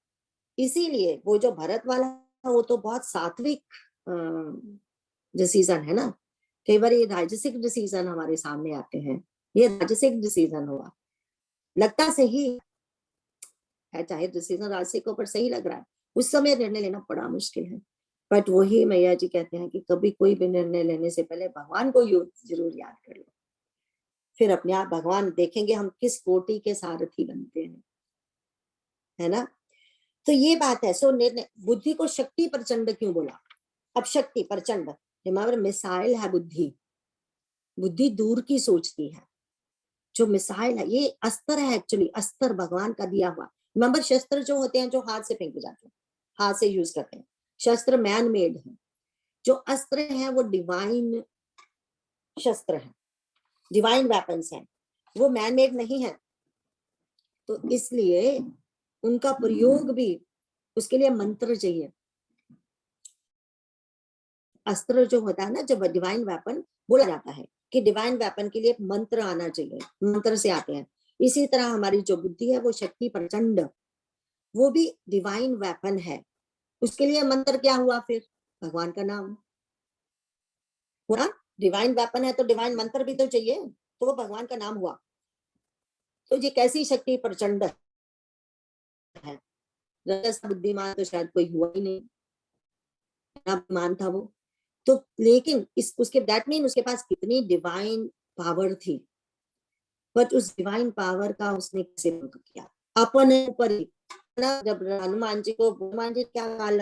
Speaker 2: इसीलिए वो जो भरत वाला वो तो बहुत सात्विक डिसीजन है ना। कई बार ये राजसिक डिसीजन हमारे सामने आते हैं, ये राजसिक डिसीजन हुआ, लगता सही है, चाहे डिसीजन राजसिक ऊपर सही लग रहा है, उस समय निर्णय लेना बड़ा मुश्किल है। बट वही मैया जी कहते हैं कि कभी कोई भी निर्णय लेने से पहले भगवान को जरूर याद कर लो, फिर अपने आप भगवान देखेंगे हम किस कोटि के सारथी बनते हैं, है ना। तो ये बात है। सो निर्णय, बुद्धि को शक्ति प्रचंड क्यों बोला? अब शक्ति प्रचंड, रिमेंबर मिसाइल है बुद्धि, बुद्धि दूर की सोचती है। जो मिसाइल है ये अस्त्र है, एक्चुअली अस्त्र भगवान का दिया हुआ। रिमेंबर शस्त्र जो होते हैं जो हाथ से फेंके जाते हैं, हाथ से यूज करते हैं, शस्त्र मैन मेड है। जो अस्त्र है वो डिवाइन शस्त्र है, डिवाइन वेपन्स हैं, वो मैन मेड नहीं है। तो इसलिए उनका प्रयोग भी, उसके लिए मंत्र चाहिए। अस्त्र जो होता है ना, जब डिवाइन वेपन बोला जाता है कि डिवाइन वेपन के लिए मंत्र आना चाहिए, मंत्र से आते हैं। इसी तरह हमारी जो बुद्धि है वो शक्ति प्रचंड, वो भी डिवाइन वेपन है। उसके लिए मंत्र क्या हुआ फिर? भगवान का नाम हुआ। डिवाइन वेपन है तो डिवाइन मंत्र भी तो चाहिए, तो वो भगवान का नाम हुआ। तो ये कैसी शक्ति प्रचंड है। जैसा बुद्धिमान तो शायद कोई हुआ ही नहीं, बुद्धिमान था वो तो। लेकिन इस उसके दैट मीन उसके पास कितनी डिवाइन पावर थी, बट उस डिवाइन पावर का उसने कैसे उपयोग किया अपने ऊपर ही ना। जब हनुमान जी को, हनुमान जी क्या काल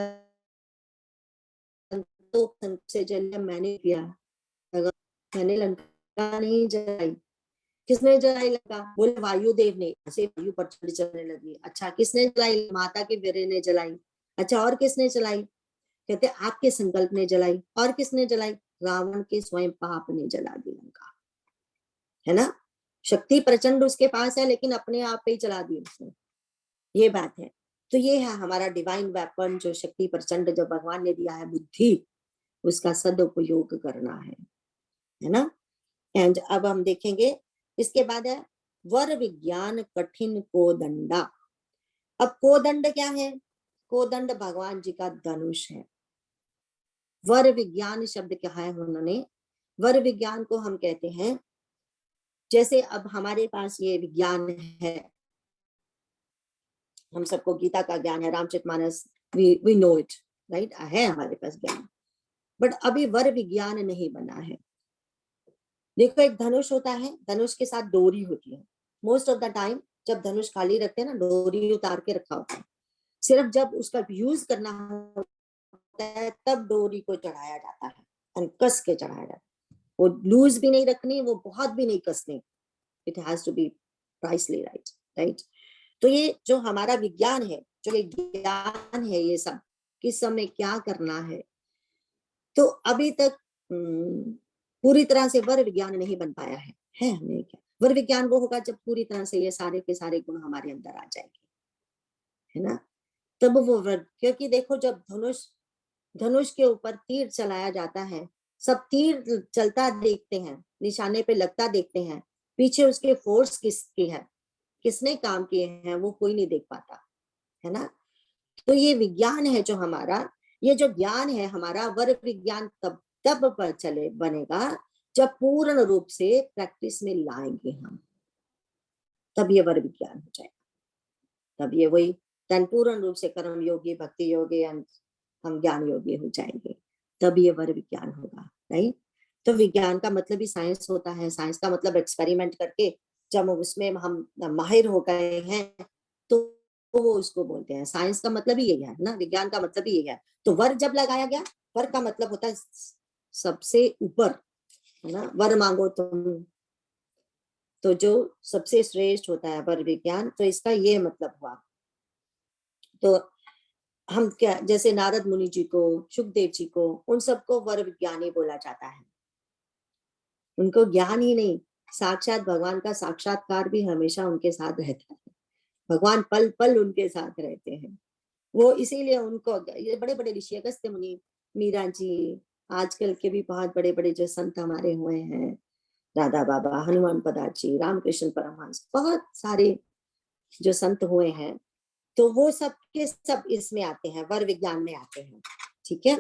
Speaker 2: तो से जल मैंने किया, मैंने लंका नहीं जलाई। किसने जलाई लंका? बोले वायुदेव ने। ऐसे वायु प्रचंड चलने लगी। अच्छा किसने जलाई? माता के वीर्य ने जलाई। अच्छा और किसने जलाई? कहते आपके संकल्प ने जलाई। और किसने जलाई? रावण के स्वयं पाप ने जला दी लंका, है ना। शक्ति प्रचंड उसके पास है, लेकिन अपने आप पे ही चला दी उसने, ये बात है। तो ये है हमारा डिवाइन वेपन, जो शक्ति प्रचंड जो भगवान ने दिया है, बुद्धि, उसका सदुपयोग करना है ना। एंड अब हम देखेंगे इसके बाद है वर विज्ञान कठिन कोदंडा। अब कोदंड क्या है? कोदंड भगवान जी का धनुष है। वर विज्ञान शब्द क्या है उन्होंने? वर विज्ञान को हम कहते हैं, जैसे अब हमारे पास ये विज्ञान है, हम सबको गीता का ज्ञान है, Ramcharitmanas, we know it, right, है हमारे पास ज्ञान। बट अभी वर विज्ञान नहीं बना है। देखो एक धनुष होता है, धनुष के साथ डोरी होती है। मोस्ट ऑफ द टाइम जब धनुष खाली रखते हैं ना, डोरी उतार के रखा होता है। सिर्फ जब उसका यूज करना होता है तब डोरी को चढ़ाया जाता है, और कस के चढ़ाया जाता है। वो लूज भी नहीं रखनी, वो बहुत भी नहीं कसनी। It has to be precisely right, right. तो ये जो हमारा विज्ञान है, जो विज्ञान है, ये सब किस समय क्या करना है, तो अभी तक पूरी तरह से वर विज्ञान नहीं बन पाया है हमें क्या। वर विज्ञान वो होगा जब पूरी तरह से ये सारे के सारे गुण हमारे अंदर आ जाएंगे, है ना, तब वो वर। क्योंकि देखो जब धनुष के ऊपर तीर चलाया जाता है, सब तीर चलता देखते हैं, निशाने पे लगता देखते हैं, पीछे उसके फोर्स किसकी है, किसने काम किए हैं, वो कोई नहीं देख पाता, है ना। तो ये विज्ञान है जो हमारा, ये जो ज्ञान है हमारा, वर विज्ञान तब पर चले बनेगा जब पूर्ण रूप से प्रैक्टिस में लाएंगे हम, तब ये वर विज्ञान हो जाएगा। तब ये वही पूर्ण रूप से कर्म योगी, भक्ति योगी, हम ज्ञान योगी हो जाएंगे, तब ये वर विज्ञान होगा, राइट। तो विज्ञान का मतलब ही साइंस होता है। साइंस का मतलब एक्सपेरिमेंट करके जब उसमें हम माहिर हो गए हैं तो वो उसको बोलते हैं। साइंस का मतलब ही यही है ना, विज्ञान का मतलब ही यही है। तो वर जब लगाया गया, वर का मतलब होता है सबसे ऊपर, है ना। वर मांगो तुम, तो जो सबसे श्रेष्ठ होता है वर विज्ञान, तो इसका ये मतलब हुआ। तो हम क्या, जैसे नारद मुनि जी को, सुखदेव जी को, उन सबको वर विज्ञानी बोला जाता है। उनको ज्ञान ही नहीं, साक्षात भगवान का साक्षात्कार भी हमेशा उनके साथ रहता है। भगवान पल पल उनके साथ रहते हैं। वो इसीलिए उनको, ये बड़े बड़े ऋषि, अगस्त्य मुनि, मीरा जी, आजकल के भी बहुत बड़े बड़े जो संत हमारे हुए हैं, राधा बाबा, हनुमान पदाची, रामकृष्ण परमहंस, बहुत सारे जो संत हुए हैं, तो वो सब के सब इसमें आते हैं, वर विज्ञान में आते हैं, ठीक है।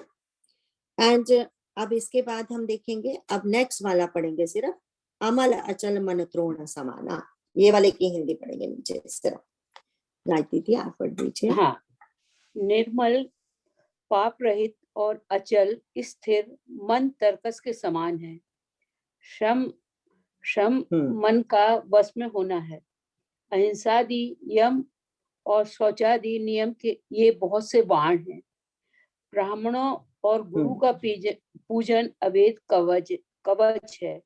Speaker 2: एंड अब इसके बाद हम देखेंगे, अब नेक्स्ट वाला पढ़ेंगे सिर्फ, अमल अचल मन त्रोण समाना। ये वाले की हिंदी पढ़ेंगे नीचे सिर्फ। गायत्री थी, आप पढ़ दीजिए।
Speaker 3: हाँ, निर्मल, पाप रहित और अचल स्थिर मन तर्कस के समान है। श्रम मन का वश में होना है। अहिंसादि यम और शौचादि नियम के ये बहुत से बाण हैं। ब्राह्मणों और गुरु का पूजन अवेद कवच है।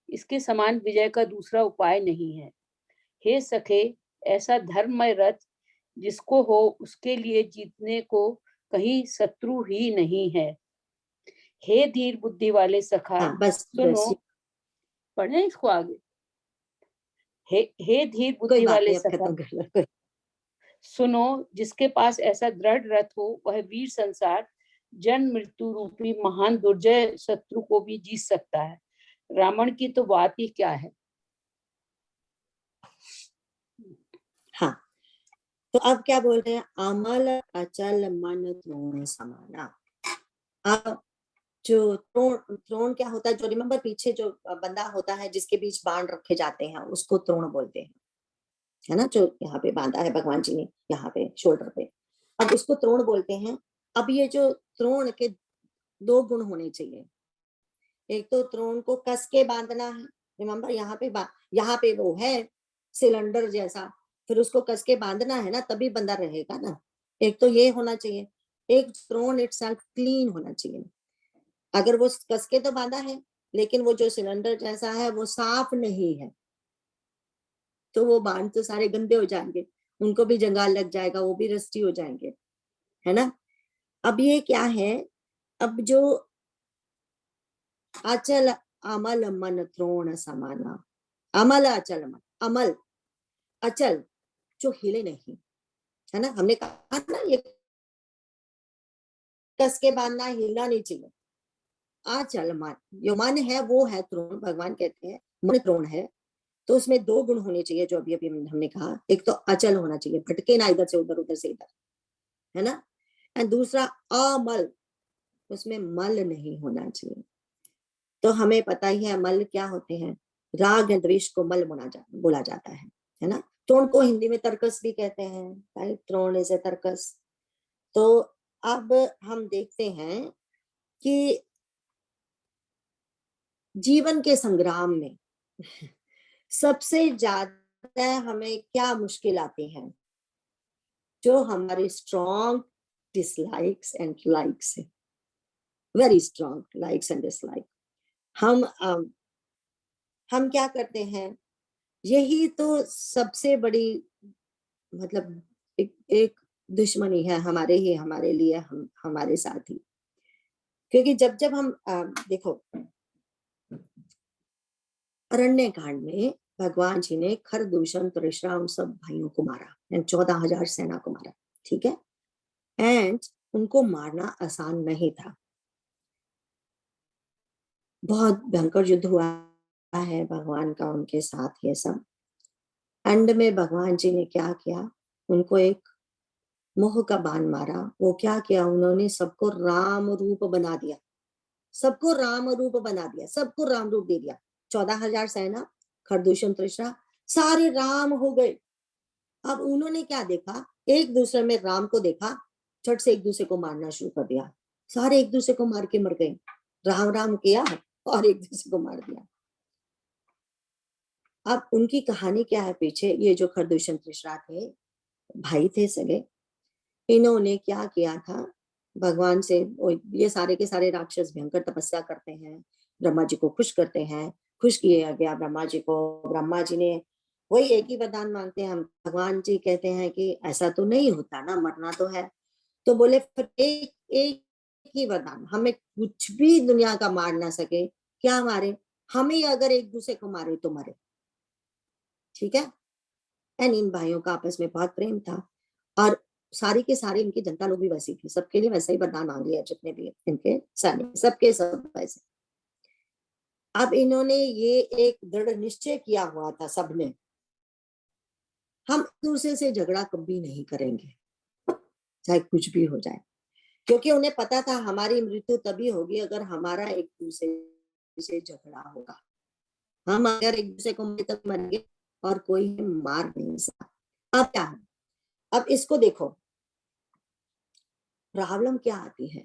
Speaker 3: इसके समान विजय का दूसरा उपाय नहीं है। हे सखे, ऐसा धर्ममय रथ जिसको हो, उसके लिए जीतने को कहीं शत्रु ही नहीं है। हे धीर बुद्धि वाले सखा,
Speaker 2: बस
Speaker 3: सुनो, पढ़े इसको आगे। हे धीर बुद्धि वाले सखा, सुनो, जिसके पास ऐसा दृढ़ रथ हो, वह वीर संसार जन्म मृत्यु रूपी महान दुर्जय शत्रु को भी जीत सकता है। रावण की तो बात ही क्या है।
Speaker 2: तो अब क्या बोल रहे हैं, अमल अचल मन त्रोण समाना। अब जो त्रोण क्या होता है, जो रिमेम्बर पीछे जो बंदा होता है जिसके बीच बाण रखे जाते हैं उसको त्रोण बोलते हैं, है ना, जो यहाँ पे बांधा है भगवान जी ने यहाँ पे शोल्डर पे, अब उसको त्रोण बोलते हैं। अब ये जो त्रोण के दो गुण होने चाहिए, एक तो त्रोण को कस के बांधना है, रिमेम्बर यहाँ पे वो है सिलेंडर जैसा, फिर उसको कस के बांधना है ना, तभी बंदा रहेगा ना। एक तो ये होना चाहिए, एक त्रोण इटसेल्फ क्लीन होना चाहिए। अगर वो कस के तो बांधा है लेकिन वो जो सिलेंडर जैसा है वो साफ नहीं है, तो वो बाण तो सारे गंदे हो जाएंगे, उनको भी जंगाल लग जाएगा, वो भी रस्टी हो जाएंगे, है ना। अब ये क्या है, अब जो अचल अमल मन त्रोण समाना, अमल अचल मन, अमल अचल जो हिले नहीं, है ना, हमने कहा ना ये कस के बांधना, हिलना नहीं चाहिए। अचल मन, जो मन है वो है त्रोण, भगवान कहते हैं मन त्रोण है। तो उसमें दो गुण होने चाहिए जो अभी अभी हमने कहा, एक तो अचल होना चाहिए, भटके ना इधर से उधर, उधर से इधर, है ना, एंड दूसरा अमल, उसमें मल नहीं होना चाहिए। तो हमें पता ही है मल क्या होते हैं, राग एंड द्वेष को मल बोला जाता है ना। त्रोण को हिंदी में तरकस भी कहते हैं, राइट, त्रोण इज ए तरकस। तो अब हम देखते हैं कि जीवन के संग्राम में सबसे ज्यादा हमें क्या मुश्किल आती है, जो हमारे स्ट्रॉन्ग डिसलाइक्स एंड लाइक्स है, very strong likes and dislike. हम क्या करते हैं, यही तो सबसे बड़ी मतलब एक दुश्मनी है हमारे लिए, हमारे साथ ही। क्योंकि जब जब हम देखो अरण्य कांड में भगवान जी ने खरदूषण त्रिशरा उन सब भाइयों को मारा, 14,000 सेना को मारा, ठीक है, एंड उनको मारना आसान नहीं था, बहुत भयंकर युद्ध हुआ है भगवान का उनके साथ ये सब। एंड में भगवान जी ने क्या किया, उनको एक मोह का बाण मारा। वो क्या किया, उन्होंने सबको राम रूप बना दिया, सबको राम रूप बना दिया, सबको राम रूप दे दिया। 14,000 सेना, खरदूषण त्रिशरा, सारे राम हो गए। अब उन्होंने क्या देखा, एक दूसरे में राम को देखा, झट से एक दूसरे को मारना शुरू कर दिया, सारे एक दूसरे को मार के मर गए, राम राम किया और एक दूसरे को मार दिया। अब उनकी कहानी क्या है पीछे, ये जो खरदूषण त्रिशरा थे, भाई थे सगे, इन्होंने क्या किया था, भगवान से, ये सारे के सारे राक्षस भयंकर तपस्या करते हैं, ब्रह्मा जी को खुश करते हैं, खुश किया गया ब्रह्मा जी को। ब्रह्मा जी ने वही एक ही वरदान मांगते हैं, हम भगवान जी कहते हैं कि ऐसा तो नहीं होता ना, मरना तो है। तो बोले फिर एक एक ही वरदान, हमें कुछ भी दुनिया का मार ना सके, क्या मारे, हमें अगर एक दूसरे को मारे तो मरे, ठीक है। एंड इन भाइयों का आपस में बहुत प्रेम था, और सारी के सारे इनकी जनता लोग भी वैसी थी, सबके लिए वैसा ही वरदान मांग लिया, जितने भी इनके सैनिक सबके सब वैसे। अब इन्होंने ये एक दृढ़ निश्चय किया हुआ था सबने, हम दूसरे से झगड़ा कभी नहीं करेंगे चाहे कुछ भी हो जाए, क्योंकि उन्हें पता था हमारी मृत्यु तभी होगी अगर हमारा एक दूसरे से झगड़ा होगा। हम अगर एक दूसरे को मारे तब मरेंगे और कोई मार नहीं सकता। अब क्या है, अब इसको देखो, प्रॉब्लम क्या आती है,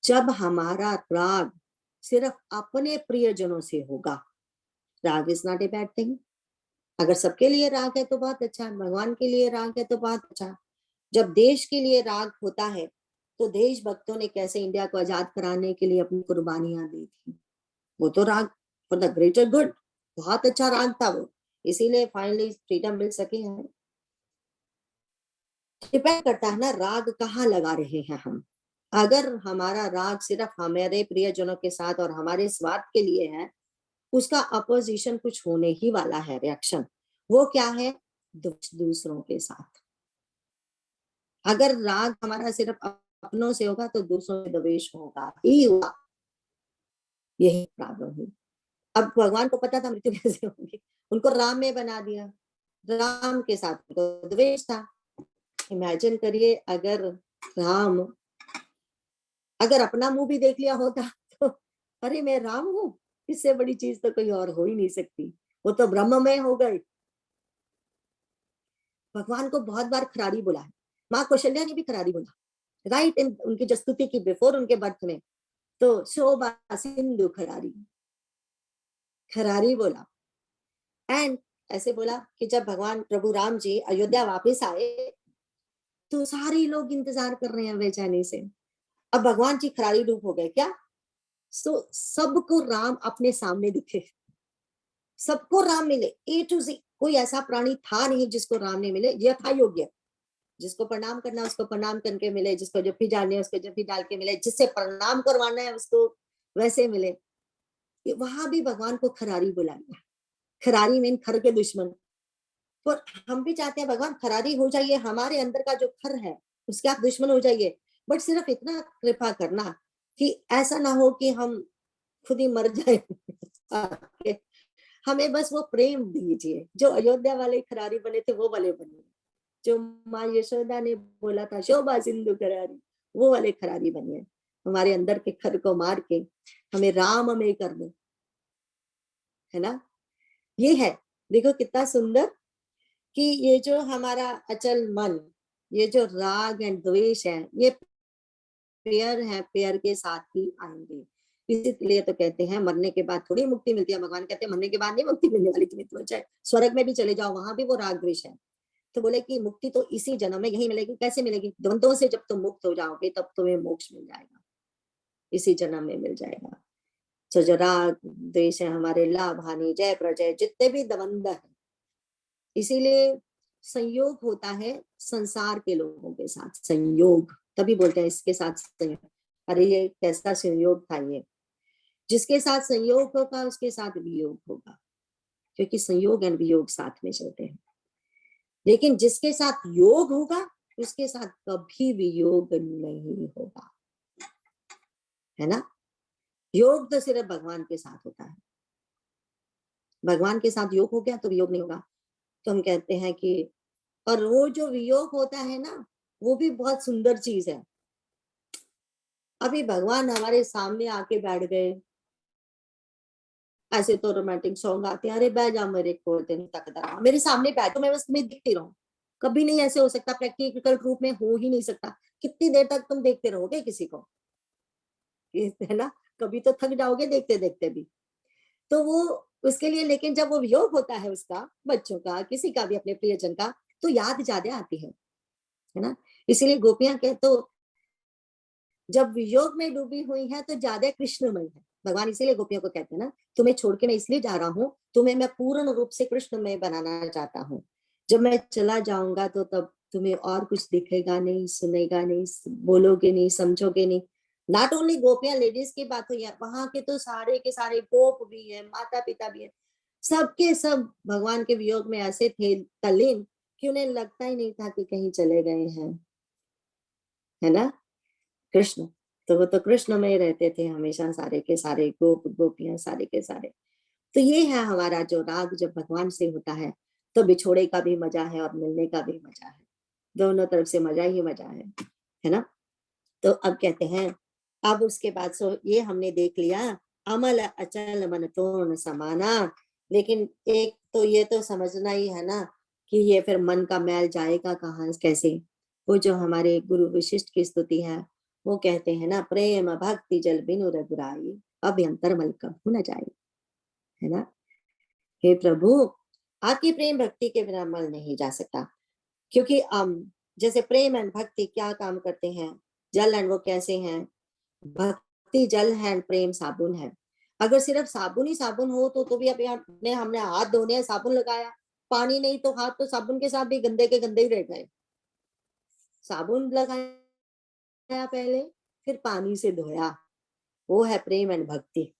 Speaker 2: जब हमारा राग सिर्फ अपने प्रियजनों से होगा। राग is not a bad thing, अगर सबके लिए राग है तो बहुत अच्छा, भगवान के लिए राग है तो बहुत अच्छा। जब देश के लिए राग होता है तो देशभक्तों ने कैसे इंडिया को आजाद कराने के लिए अपनी कुर्बानियां दी थी, वो तो राग फॉर द ग्रेटर गुड, बहुत अच्छा राग था वो, इसीलिए फाइनली फ्रीडम मिल सकी है। डिपेंड करता है ना राग कहाँ लगा रहे हैं हम। अगर हमारा राग सिर्फ हमारे प्रियजनों के साथ और हमारे स्वार्थ के लिए है, उसका अपोजिशन कुछ होने ही वाला है, रिएक्शन। वो क्या है, दूसरों के साथ। अगर राग हमारा सिर्फ अपनों से होगा तो दूसरों से द्वेष होगा ही होगा, यही प्रॉब्लम हुई। अब भगवान को पता था मृत्यु कैसे होगी, उनको राम में बना दिया, राम के साथ उनको द्वेष था, इमेजिन करिए अगर राम अगर अपना मुंह भी देख लिया होता तो अरे मैं राम हूं, इससे बड़ी चीज तो कोई और हो ही नहीं सकती, वो तो ब्रह्ममय हो गए। भगवान को बहुत बार खरारी बोला है, माँ कौशल्या ने भी खरारी बोला राइट इन उनकी जो स्तुति की बिफोर उनके बर्थ में, तो शोभा सिंधु खरारी, खरारी बोला। एंड ऐसे बोला कि जब भगवान प्रभु राम जी अयोध्या वापस आए तो सारे लोग इंतजार कर रहे हैं बेचैनी से, अब भगवान जी खरारी रूप हो गए क्या, सो सबको राम अपने सामने दिखे, सबको राम मिले ए टू जी, कोई ऐसा प्राणी था नहीं जिसको राम नहीं मिले, यह था योग्य, जिसको प्रणाम करना उसको प्रणाम करके मिले, जिसको जप्पी डालनी है उसको जप्पी डाल के मिले, जिससे प्रणाम करवाना है उसको वैसे मिले। वहां भी भगवान को खरारी बुलाया, खरारी मीन खर के दुश्मन। पर हम भी चाहते हैं भगवान खरारी हो जाइए, हमारे अंदर का जो खर है उसके आप दुश्मन हो जाइए, बट सिर्फ इतना कृपा करना कि ऐसा ना हो कि हम खुद ही मर जाए। हमें बस वो प्रेम दीजिए, जो अयोध्या वाले खरारी बने थे वो वाले बने, जो माँ यशोदा ने बोला था शोभा सिंधु खरारी, वो वाले खरारी बनिए, हमारे अंदर के खर को मार के हमें राम में कर दो, है ना। ये है, देखो कितना सुंदर कि ये जो हमारा अचल मन, ये जो राग एंड द्वेष है, ये पेयर है, पेयर के साथ ही आएंगे। इसीलिए तो कहते हैं मरने के बाद थोड़ी मुक्ति मिलती है, भगवान कहते हैं मरने के बाद नहीं मुक्ति मिलने वाली, तुम्हें तो चाहे स्वर्ग में भी चले जाओ वहां भी वो राग द्वेष है। तो बोले कि मुक्ति तो इसी जन्म में यही मिलेगी। कैसे मिलेगी, द्वंद्वों से जब तुम मुक्त हो जाओगे तब तुम्हें मोक्ष मिल जाएगा, इसी जन्म में मिल जाएगा। तो जो राग द्वेष है हमारे लाभ हानि जय प्रजय जितने भी द्वंद्व है, इसीलिए संयोग होता है संसार के लोगों के साथ, संयोग तभी बोलते हैं इसके साथ संयोग, अरे ये कैसा संयोग था, ये जिसके साथ संयोग होगा उसके साथ वियोग होगा, क्योंकि संयोग एंड वियोग साथ में चलते हैं। लेकिन जिसके साथ योग होगा उसके साथ कभी वियोग नहीं होगा, है ना। योग तो सिर्फ भगवान के साथ होता है, भगवान के साथ योग हो गया तो वियोग नहीं होगा। तो हम कहते हैं कि, और वो जो वियोग होता है ना वो भी बहुत सुंदर चीज है। अभी भगवान हमारे सामने आके बैठ गए, ऐसे तो रोमांटिक सॉन्ग आते हैं, अरे बैठ जा मेरे को तकदरा मेरे सामने बैठो मैं बस तुम्हें दिखती रहूं, कभी नहीं ऐसे हो सकता, प्रैक्टिकल रूप में हो ही नहीं सकता। कितनी देर तक तुम देखते रहोगे किसी को, है ना, कभी तो थक जाओगे देखते देखते भी। तो वो उसके लिए, लेकिन जब वो वियोग होता है उसका, बच्चों का किसी का भी अपने प्रियजन का, तो याद ज्यादा आती है ना। इसीलिए गोपियां कह तो जब वियोग में डूबी हुई है तो ज्यादा कृष्णमय है भगवान, इसीलिए गोपियों को कहते हैं ना तुम्हें छोड़ के मैं इसलिए जा रहा हूँ, तुम्हें मैं पूर्ण रूप से कृष्णमय बनाना चाहता हूँ। जब मैं चला जाऊंगा तो तब तुम्हें और कुछ दिखेगा नहीं, सुनेगा नहीं, बोलोगे नहीं, समझोगे नहीं। नॉट ओनली गोपियां लेडीज की बात हुई है, वहां के तो सारे के सारे गोप भी है, माता पिता भी है, सबके सब भगवान के वियोग में ऐसे थे तल्लीन कि उन्हें लगता ही नहीं था कि कहीं चले गए हैं, है ना। कृष्ण तो वो तो कृष्ण में ही रहते थे हमेशा, सारे के सारे गोप गोपियां सारे के सारे। तो ये है हमारा जो राग जब भगवान से होता है तो बिछोड़े का भी मजा है और मिलने का भी मजा है, दोनों तरफ से मजा ही मजा है ना। तो अब कहते हैं, अब उसके बाद सो ये हमने देख लिया अमल अचल मन तोरण समाना, लेकिन एक तो ये तो समझना ही है ना कि ये फिर मन का मैल जाएगा कहाँ कैसे। वो जो हमारे गुरु विशिष्ट की स्तुति है वो कहते हैं ना, प्रेम भक्ति जल बिनु रघुराई अभ्यंतर मल कभू न जाए, है ना। हे प्रभु आपकी प्रेम भक्ति के बिना मल नहीं जा सकता, क्योंकि जैसे प्रेम एंड भक्ति क्या काम करते हैं, जल एंड वो कैसे हैं, भक्ति जल है एंड प्रेम साबुन है। अगर सिर्फ साबुन ही साबुन हो तो भी अब हमने हाथ धोने हैं साबुन लगाया, पानी नहीं तो हाथ तो साबुन के साथ भी गंदे के गंदे ही रह गए। साबुन लगाया पहले फिर पानी से धोया, वो है प्रेम एंड भक्ति,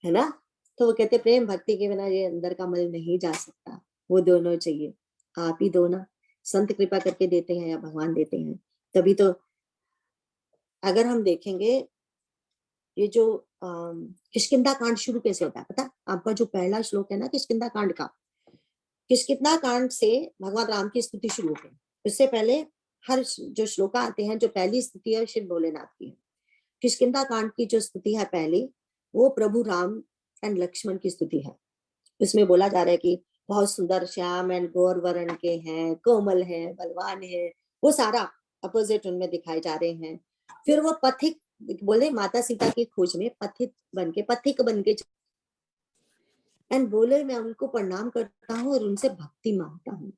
Speaker 2: है ना। तो वो कहते प्रेम भक्ति के बिना ये अंदर का मल नहीं जा सकता, वो दोनों चाहिए। आप ही दो ना, संत कृपा करके देते हैं या भगवान देते हैं, तभी तो। अगर हम देखेंगे ये जो किष्किंधा कांड शुरू कैसे होता है पता, आपका जो पहला श्लोक है ना किष्किंधा कांड का, किष्किंधा कांड से भगवान राम की स्तुति शुरू होती है। उससे पहले हर जो श्लोका आते हैं, जो पहली स्तुति है शिव भोलेनाथ की है। किष्किंधा कांड की जो स्तुति है पहली, वो प्रभु राम एंड लक्ष्मण की स्तुति है। उसमें बोला जा रहा है कि बहुत सुंदर श्याम एंड गौर वर्ण के हैं, कोमल हैं, बलवान हैं, वो सारा अपोजिट उनमें दिखाए जा रहे हैं। फिर वो पथिक बोले माता सीता की खोज में पथिक बन के एंड बोले मैं उनको प्रणाम करता हूँ और उनसे भक्ति मांगता हूँ।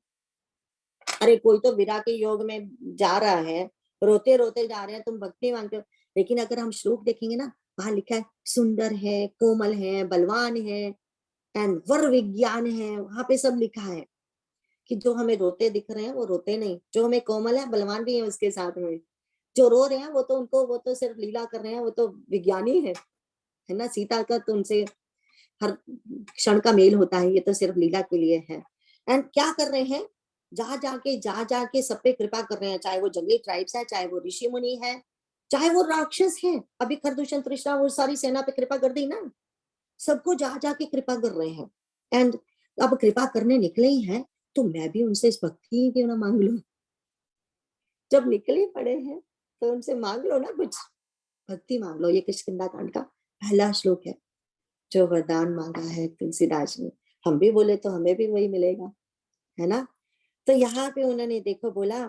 Speaker 2: अरे कोई तो विरा के योग में जा रहा है, रोते रोते जा रहे हैं, तुम भक्ति मांगते हो। लेकिन अगर हम श्लोक देखेंगे ना, वहां लिखा है सुंदर है, कोमल है, बलवान है एंड वर विज्ञान है। वहां पे सब लिखा है कि जो हमें रोते दिख रहे हैं वो रोते नहीं, जो हमें कोमल है, बलवान भी है उसके साथ में। जो रो रहे हैं वो तो सिर्फ लीला कर रहे हैं, वो तो विज्ञानी है ना। सीता का तो उनसे हर क्षण का मेल होता है, ये तो सिर्फ लीला के लिए है। एंड क्या कर रहे हैं, जा जाके सब पे कृपा कर रहे हैं, चाहे वो जंगली ट्राइब्स है, चाहे वो ऋषि मुनि है, चाहे वो राक्षस है। अभी खरदूषण तृष्णा वो सारी सेना पे कृपा कर दी ना, सबको जा जाके कृपा कर रहे हैं। एंड अब कृपा करने निकले ही हैं, तो मैं भी उनसे इस भक्ति क्यों ना मांग लूं। जब निकले पड़े हैं तो उनसे मांग लो ना, कुछ भक्ति मांग लो। ये किष्किंधा कांड का पहला श्लोक है जो वरदान मांगा है तुलसीदास ने। हम भी बोले तो हमें भी वही मिलेगा, है ना। तो यहाँ पे उन्होंने देखो बोला,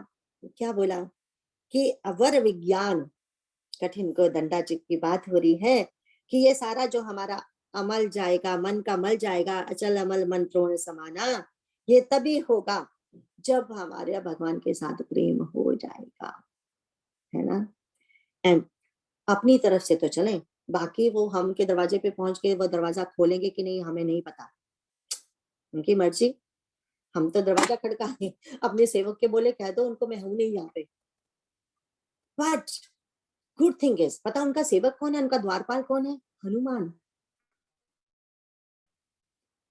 Speaker 2: क्या बोला कि अवर विज्ञान, कठिन को दंडाचित की बात हो रही है कि ये सारा जो हमारा अमल जाएगा, मन का मल जाएगा, अचल अमल मंत्रों समाना, ये तभी होगा जब हमारे भगवान के साथ प्रेम हो जाएगा, है ना। एंड अपनी तरफ से तो चलें, बाकी वो हम के दरवाजे पे पहुंच के वो दरवाजा खोलेंगे कि नहीं हमें नहीं पता, उनकी मर्जी। हम तो दरवाजा खड़काएं, अपने सेवक के बोले कह दो उनको मैं हूं नहीं यहाँ पे। बट गुड थिंग इज, पता उनका सेवक कौन है, उनका द्वारपाल कौन है? हनुमान।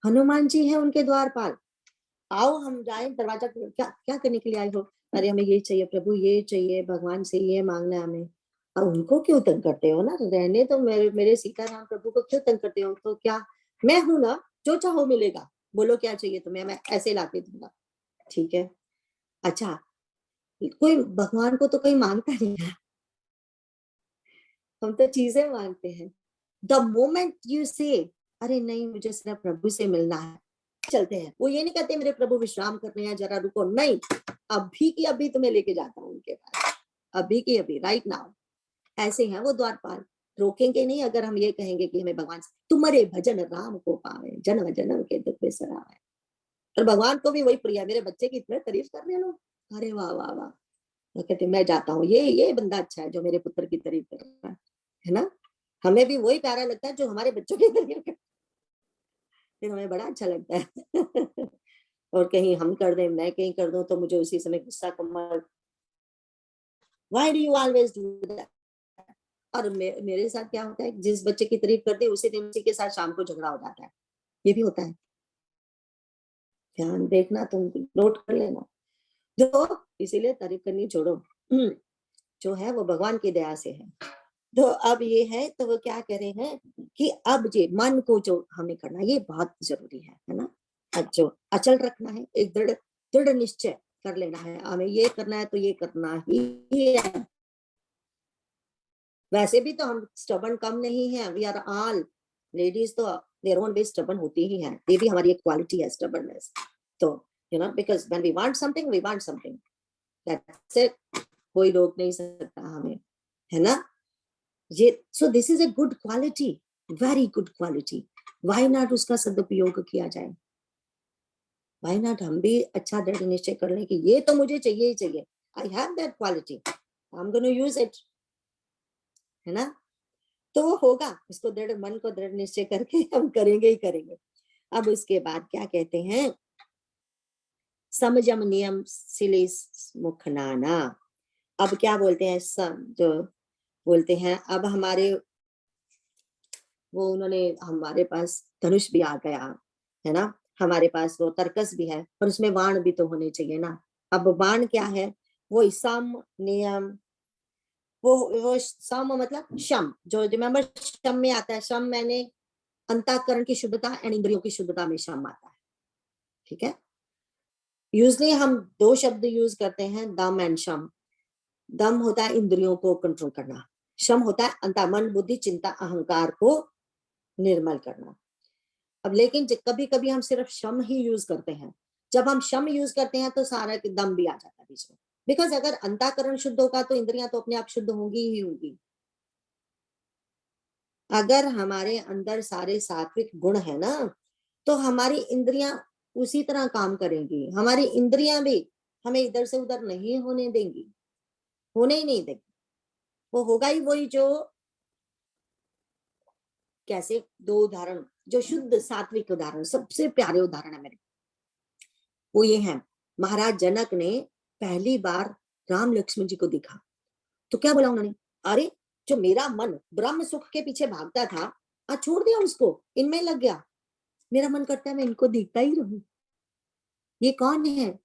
Speaker 2: हनुमान जी है उनके द्वारपाल। आओ हम जाए दरवाजा, क्या क्या करने के लिए आए हो? अरे हमें ये चाहिए प्रभु, ये चाहिए, भगवान से ये मांगना है हमें। अब उनको क्यों तंग करते हो ना, रहने तो मेरे सीताराम प्रभु को क्यों तंग करते हो? तो क्या मैं हूं ना, जो चाहो मिलेगा, बोलो क्या चाहिए तुम्हें, मैं ऐसे लाके दूंगा। ठीक है, अच्छा कोई भगवान को तो कोई मांगता नहीं है, हम तो चीजें मांगते हैं। द मोमेंट यू से अरे नहीं मुझे सिर्फ प्रभु से मिलना है, चलते हैं। वो ये नहीं कहते मेरे प्रभु विश्राम कर रहे हैं जरा रुको, नहीं, अभी की अभी तुम्हें लेके जाता हूँ उनके पास, अभी की अभी, राइट नाउ। ऐसे हैं वो द्वारपाल, रोकेंगे नहीं अगर हम ये कहेंगे कि हमें भगवान से तुम्हारे भजन राम को पावे, जन्म जन्म के दुख बिसरावे। और भगवान को भी वही प्रिय, मेरे बच्चे की इतने तारीफ कर रहे हैं लोग, अरे वाह वाह वाह। वो कहते मैं जाता हूँ, ये बंदा अच्छा है जो मेरे पुत्र की तारीफ कर रहा है ना। हमें भी वही प्यारा लगता है जो हमारे बच्चों की तारीफ कर, फिर हमें बड़ा अच्छा लगता है। और कहीं हम कर दें, मैं कहीं कर दूं, तो मुझे उसी समय गुस्सा कमर, why do you always do that. और मेरे साथ क्या होता है, जिस बच्चे की तारीफ करते हैं उसी दिन उसी के साथ शाम को झगड़ा हो जाता है, ये भी होता है। ध्यान देखना, तुम नोट कर लेना। जो इसीलिए तारीफ करनी छोड़ो, जो है वो भगवान की दया से है। तो अब ये है, तो वो क्या कह रहे हैं कि अब ये मन को जो हमें करना, ये बहुत जरूरी है ना। अब जो अचल रखना है, एक दृढ़ दृढ़ निश्चय कर लेना है, हमें ये करना है तो ये करना ही है। वैसे भी तो हम स्टबर्न कम नहीं है, वी आर ऑल लेडीज तो देयर ओन वे स्टबर्न होती ही हैं, ये भी हमारी एक क्वालिटी है स्टबर्ननेस। तो you know because when we want something that's it, कोई रोक नहीं सकता हमें, है ना। ये so this is a good quality, very good quality. Why not उसका सदुपयोग किया जाए, व्हाई नॉट हम भी अच्छा दृढ़ निश्चय कर लें कि ये तो मुझे चाहिए ही चाहिए, I have that quality, I am gonna use it, है ना। तो वो होगा, उसको दृढ़ मन को दृढ़ निश्चय करके हम करेंगे ही करेंगे। अब उसके बाद क्या कहते हैं, समजम नियम सिलिस मुखनाना। अब क्या बोलते हैं, जो बोलते हैं अब हमारे वो उन्होंने हमारे पास धनुष भी आ गया है ना, हमारे पास वो तर्कस भी है, और उसमें बाण भी तो होने चाहिए ना। अब बाण क्या है, वो सम नियम, वो सम मतलब शम, जो रिमेम्बर शम में आता है, शम मैंने अंतःकरण की शुद्धता एंड इंद्रियों की शुद्धता में शम आता है, ठीक है। यूजली हम दो शब्द यूज करते हैं, दम एंड शम। दम होता है इंद्रियों को कंट्रोल करना, शम होता है अंतर्मन बुद्धि चिंता अहंकार को निर्मल करना। अब लेकिन कभी कभी हम सिर्फ शम ही यूज करते हैं। जब हम शम यूज करते हैं तो सारा दम भी आ जाता है बीच में। बिकॉज अगर अंतःकरण शुद्ध होगा तो इंद्रियां तो अपने आप शुद्ध होंगी ही होंगी। अगर हमारे अंदर सारे सात्विक गुण है ना, तो हमारी इंद्रियां उसी तरह काम करेंगी। हमारी इंद्रियां भी हमें इधर से उधर नहीं होने देंगी, होने ही नहीं देंगी। वो होगा ही वही जो, कैसे, दो उदाहरण जो शुद्ध सात्विक उदाहरण, सबसे प्यारे उदाहरण है मेरे, वो ये है। महाराज जनक ने पहली बार राम लक्ष्मण जी को देखा तो क्या बोला उन्होंने, अरे जो मेरा मन ब्रह्म सुख के पीछे भागता था, आज छोड़ दिया उसको, इनमें लग गया। मेरा मन करता है मैं इनको देखता ही रहूं। ये कौन है?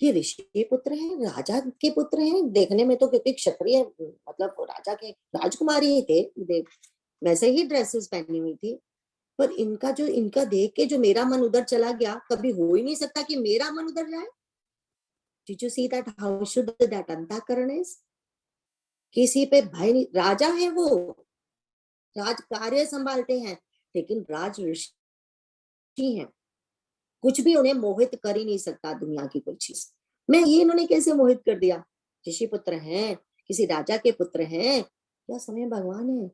Speaker 2: ये ऋषि के पुत्र हैं, राजा के पुत्र हैं। देखने में तो क्योंकि क्षत्रिय, मतलब राजा के राजकुमारी ही थे, वैसे ही ड्रेसेस पहनी हुई थी, पर इनका देख के जो मेरा मन उधर चला गया, कभी हो ही नहीं सकता कि मेरा मन उधर जाए। Did you see that how शुद्ध that अंतःकरण is? किसी पे भय नहीं। राजा है वो, राज कार्य संभालते हैं, लेकिन राज ऋषि हैं। कुछ भी उन्हें मोहित कर ही नहीं सकता दुनिया की कोई चीज। मैं ये इन्होंने कैसे मोहित कर दिया? ऋषि पुत्र हैं, किसी राजा के पुत्र हैं, या समय भगवान है।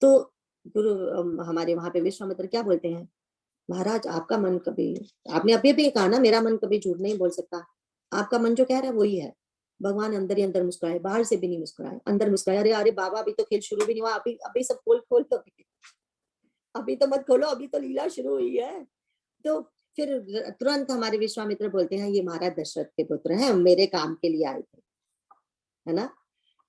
Speaker 2: तो गुरु हमारे वहां पे विश्वामित्र क्या बोलते हैं, महाराज आपका मन कभी, आपने अभी भी कहा ना मेरा मन कभी झूठ नहीं बोल सकता, आपका मन जो कह रहा है वही है। भगवान अंदर ही अंदर मुस्कुराए, बाहर से भी नहीं मुस्कुराए, अंदर मुस्कुराए। अरे अरे बाबा अभी तो खेल शुरू भी नहीं हुआ, अभी अभी सब खोल खोल तो, अभी तो मत खोलो, अभी तो लीला शुरू हुई है। तो फिर तुरंत हमारे विश्वामित्र बोलते हैं ये महाराज दशरथ के पुत्र हैं, मेरे काम के लिए आए थे, है ना।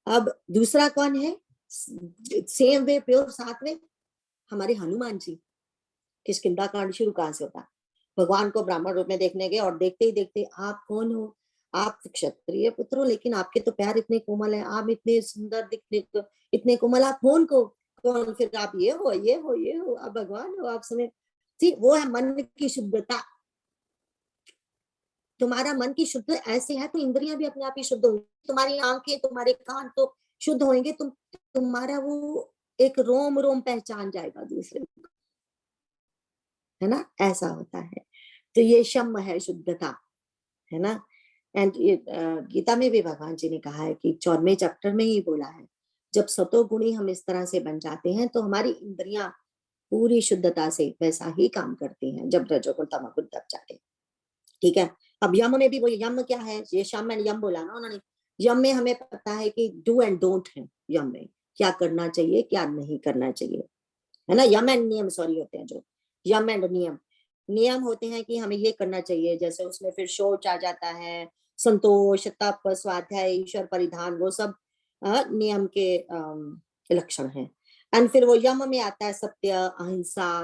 Speaker 2: अब दूसरा कौन है, सेम वे प्योर साथ में हमारे हनुमान जी। किष्किंधा कांड शुरू कहां से होता, भगवान को ब्राह्मण रूप में देखने गए और देखते ही देखते, आप कौन हो, आप क्षत्रिय पुत्र हो, लेकिन आपके तो पैर इतने कोमल हैं, आप इतने सुंदर दिखने, इतने कोमल, आप कौन को कौन, फिर आप ये हो ये हो ये हो, आप भगवान हो, आप समय। ठीक, वो है मन की शुद्धता। तुम्हारा मन की शुद्ध ऐसे है तो इंद्रियां भी अपने आप ही शुद्ध होंगी। तुम्हारी आंखें तुम्हारे कान तो शुद्ध होंगे, तुम्हारा वो एक रोम रोम पहचान जाएगा दूसरे, है ना, ऐसा होता है। तो ये शम है शुद्धता, है ना। एंड गीता में भी भगवान जी ने कहा है कि 14वें चैप्टर में ही बोला है, जब सतोगुणी हम इस तरह से बन जाते हैं तो हमारी इंद्रियां पूरी शुद्धता से वैसा ही काम करती हैं जब रजोगुण तमोगुण दब जाते हैं। ठीक है। अब यम में भी वो यम क्या है, ये शम एंड यम बोला ना उन्होंने। यम में हमें पता है कि डू एंड डोंट है, यम में क्या करना चाहिए क्या नहीं करना चाहिए, है ना। यम एंड नियम सॉरी होते हैं, जो यम एंड नियम, नियम होते हैं कि हमें ये करना चाहिए, जैसे उसमें फिर शौच आ जाता है, संतोष, तप, स्वाध्याय, ईश्वर परिधान, वो सब नियम के लक्षण हैं। एंड फिर वो यम में आता है सत्य, अहिंसा,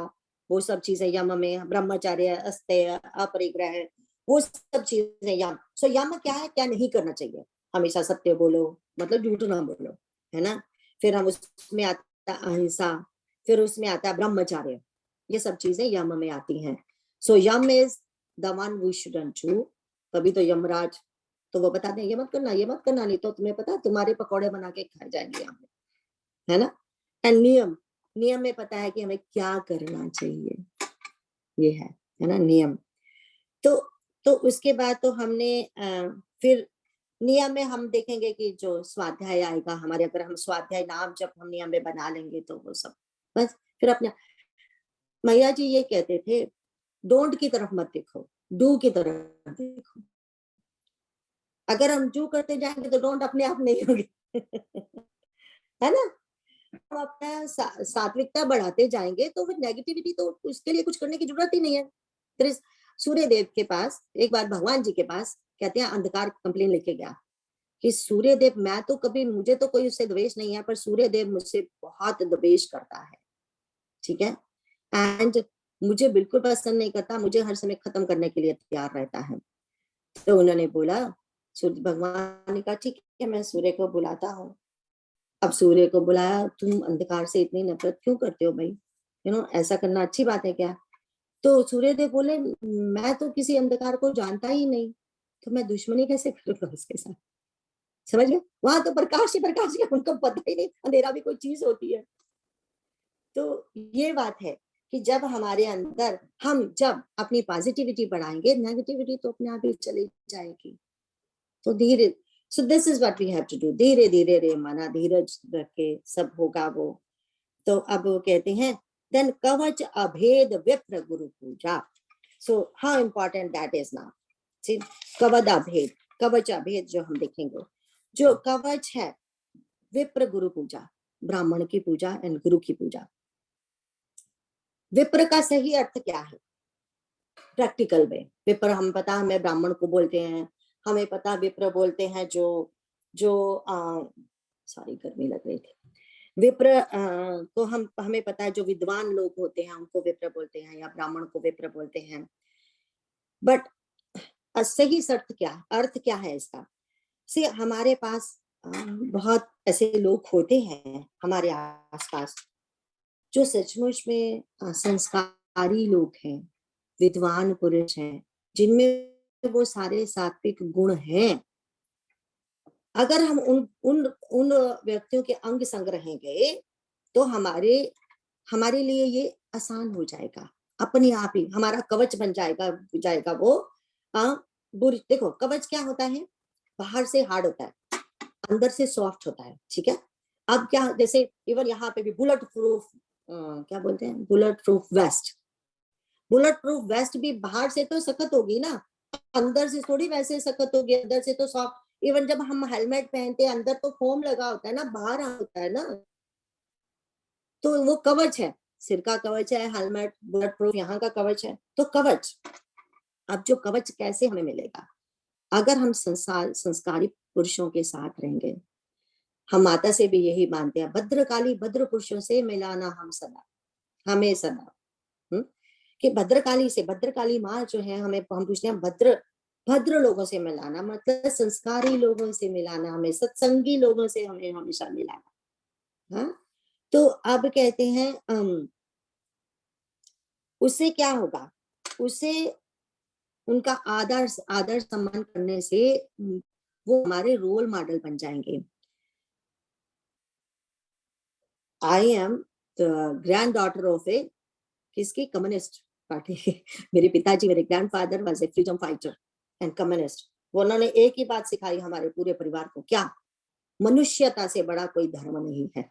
Speaker 2: वो सब चीजें यम में, ब्रह्मचर्य, अस्तेय, अपरिग्रह, वो सब चीजें यम। सो यम क्या है, क्या नहीं करना चाहिए, हमेशा सत्य बोलो, मतलब झूठ ना बोलो, है ना। फिर हम उसमें आता है अहिंसा, फिर उसमें आता है ब्रह्मचर्य, ये सब चीजें यम में आती हैं। So yama is the one we shouldn't do. कभी तो यमराज तो वो बताते हैं ये मत करना ये मत करना, नहीं तो तुम्हें पता तुम्हारे पकौड़े बना के खाए जाएंगे यहाँ पे, है ना। एंड नियम, नियम में पता है कि हमें क्या करना चाहिए, ये है ना नियम। तो उसके बाद तो हमने फिर नियम में हम देखेंगे कि जो स्वाध्याय आएगा हमारे, अगर हम स्वाध्याय नाम जब हम नियम में बना लेंगे तो वो सब बस। फिर अपने मैया जी ये कहते थे, डोंट की तरफ मत देखो, डू की तरफ देखो। अगर हम डू करते जाएंगे तो डोंट अपने आप नहीं होगी है ना। हम अपना सात्विकता बढ़ाते जाएंगे तो फिर नेगेटिविटी, तो उसके लिए कुछ करने की जरूरत ही नहीं है। फिर सूर्य देव के पास एक बार भगवान जी के पास कहते हैं अंधकार कंप्लेन लेके गया कि सूर्य देव, मैं तो कभी, मुझे तो कोई उससे द्वेष नहीं है, पर सूर्य देव मुझसे बहुत द्वेष करता है, ठीक है, एंड मुझे बिल्कुल पसंद नहीं करता, मुझे हर समय खत्म करने के लिए तैयार रहता है। तो उन्होंने बोला, सूर्य भगवान ने कहा ठीक है मैं सूर्य को बुलाता हूँ। अब सूर्य को बुलाया, तुम अंधकार से इतनी नफरत क्यों करते हो भाई, ऐसा करना अच्छी बात है क्या? तो सूर्यदेव बोले मैं तो किसी अंधकार को जानता ही नहीं, तो मैं दुश्मनी कैसे करूंगा उसके साथ। समझ गए? वहां तो प्रकाश ही प्रकाश है, उनको पता ही नहीं अंधेरा भी कोई चीज होती है। तो ये बात है कि जब हमारे अंदर हम जब अपनी पॉजिटिविटी बढ़ाएंगे, नेगेटिविटी तो अपने आप ही चली जाएगी। तो धीरे, so this is what we have to do, धीरे धीरे रे मना, धीरज रख के सब होगा वो। तो अब वो कहते हैं देन कवच अभेद विप्र गुरु पूजा। So how important that is now. See, कवच अभेद, कवच अभेद जो हम देखेंगे, जो कवच है विप्र गुरु पूजा, ब्राह्मण की पूजा एंड गुरु की पूजा। विप्र का सही अर्थ क्या है प्रैक्टिकल में? विप्र हम पता, हमें ब्राह्मण को बोलते हैं, हमें पता विप्र बोलते हैं जो जो सॉरी गर्मी लग रही थी। विप्र को हमें पता है जो विद्वान लोग होते हैं उनको विप्र बोलते हैं, या ब्राह्मण को विप्र बोलते हैं। बट सही अर्थ क्या है इसका? से हमारे पास बहुत ऐसे लोग होते हैं हमारे आसपास जो सचमुच में संस्कारी लोग हैं, विद्वान पुरुष हैं, जिनमें वो सारे सात्विक गुण हैं। अगर हम उन व्यक्तियों के अंग संग रहेंगे तो हमारे लिए ये आसान हो जाएगा, अपने आप ही हमारा कवच बन जाएगा वो। बुरी देखो, कवच क्या होता है? बाहर से हार्ड होता है, अंदर से सॉफ्ट होता है, ठीक है। अब क्या, जैसे इवन यहाँ पे भी बुलेट प्रूफ क्या बोलते हैं, बुलेट प्रूफ वेस्ट भी बाहर से तो सख्त होगी ना, अंदर से थोड़ी वैसे सख्त होगी, अंदर से तो सॉफ्ट। इवन जब हम हेलमेट पहनते हैं अंदर तो फोम लगा होता है ना, बाहर होता है ना, तो वो कवच है, सिर का कवच है हेलमेट, बुलेट प्रूफ यहाँ का कवच है, तो कवच। अब जो कवच कैसे हमें मिलेगा? अगर हम संस्कारी पुरुषों के साथ रहेंगे। हम माता से भी यही मानते हैं, भद्रकाली भद्र पुरुषों से मिलाना हमें सदा कि भद्रकाली माँ जो है, हम पूछते हैं भद्र लोगों से मिलाना, मतलब संस्कारी लोगों से मिलाना, हमें सत्संगी लोगों से हमें हमेशा मिलाना। हाँ, तो अब कहते हैं उससे क्या होगा? उससे उनका आदर सम्मान करने से वो हमारे रोल मॉडल बन जाएंगे। I am the granddaughter of a किसकी? Communist party. मेरे पिताजी, मेरे grandfather was a freedom fighter and communist. वो उन्होंने एक ही बात सिखाई हमारे पूरे परिवार को, क्या? मनुष्यता से बड़ा कोई धर्म नहीं है।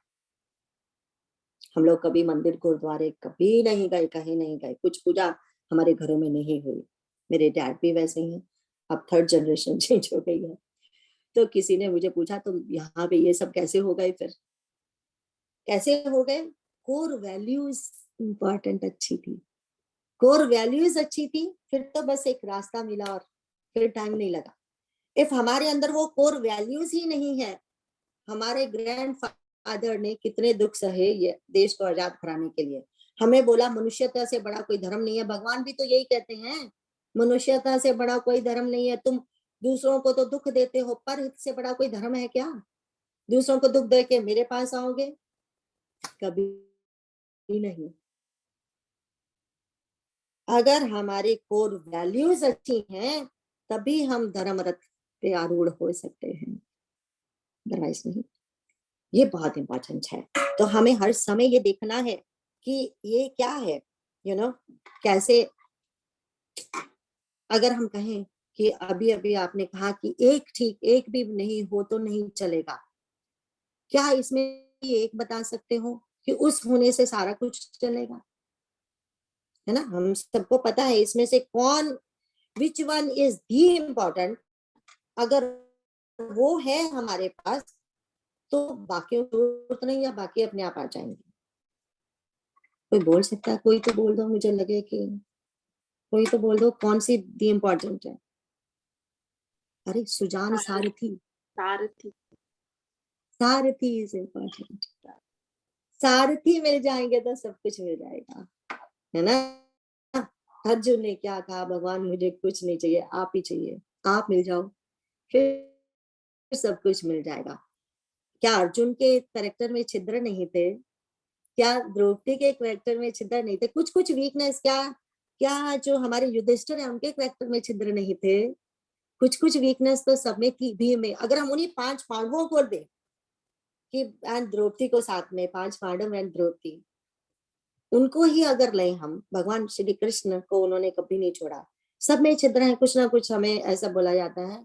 Speaker 2: हम लोग कभी मंदिर गुरुद्वारे कभी नहीं गए, कहीं नहीं गए, कुछ पूजा हमारे घरों में नहीं हुई। मेरे डैड भी वैसे ही हैं, अब 3rd जनरेशन चेंज हो गई है। तो किसी ने मुझे पूछा तो यहाँ पे ये सब कैसे हो गए? फिर कैसे हो गए? कोर वैल्यूज इंपॉर्टेंट अच्छी थी, कोर वैल्यूज अच्छी थी, फिर तो बस एक रास्ता मिला और फिर टाइम नहीं लगा। इफ हमारे अंदर वो कोर वैल्यूज ही नहीं है, हमारे ग्रैंडफादर ने कितने दुख सहे ये देश को आजाद कराने के लिए, हमें बोला मनुष्यता से बड़ा कोई धर्म नहीं है। भगवान भी तो यही कहते हैं, मनुष्यता से बड़ा कोई धर्म नहीं है। तुम दूसरों को तो दुख देते हो, पर हित से बड़ा कोई धर्म है क्या? दूसरों को दुख दे के मेरे पास आओगे? कभी नहीं। अगर हमारे कोर वैल्यूज अच्छी हैं तभी हम धर्म रथ पे आरूढ़ हो सकते हैं, अदरवाइज नहीं। ये बहुत इंपॉर्टेंट है। तो हमें हर समय ये देखना है कि ये क्या है, कैसे। अगर हम कहें कि अभी आपने कहा कि एक भी नहीं हो तो नहीं चलेगा, क्या इसमें एक बता सकते हो कि उस होने से सारा कुछ चलेगा? है ना, हम सबको पता है इसमें से कौन, which one is the important. अगर वो है हमारे पास तो बाकी जरूरत नहीं, या बाकी अपने आप आ जाएंगे। कोई बोल सकता है? कोई तो बोल दो, मुझे लगे कि कोई तो बोल दो कौन सी दी इम्पोर्टेंट है। अरे सुजान सारथी इज इम्पोर्टेंट। सारथी मिल जाएंगे तो सब कुछ मिल जाएगा, है ना। अर्जुन ने क्या कहा? भगवान मुझे कुछ नहीं चाहिए, आप ही चाहिए, आप मिल जाओ, फिर सब कुछ मिल जाएगा। क्या अर्जुन के कैरेक्टर में छिद्र नहीं थे? क्या द्रौपदी के कैरेक्टर में छिद्र नहीं थे? कुछ वीकनेस क्या क्या जो हमारे युधिष्ठिर है उनके कैरेक्टर में छिद्र नहीं थे? कुछ कुछ वीकनेस तो सब में थी भी में। अगर हम उन्हीं 5 पांडवों को दें कि एंड द्रौपदी को साथ में, 5 पांडव एंड द्रौपदी, उनको ही अगर लें हम, भगवान श्री कृष्ण को उन्होंने कभी नहीं छोड़ा। सब में छिद्र है, कुछ ना कुछ हमें ऐसा बोला जाता है।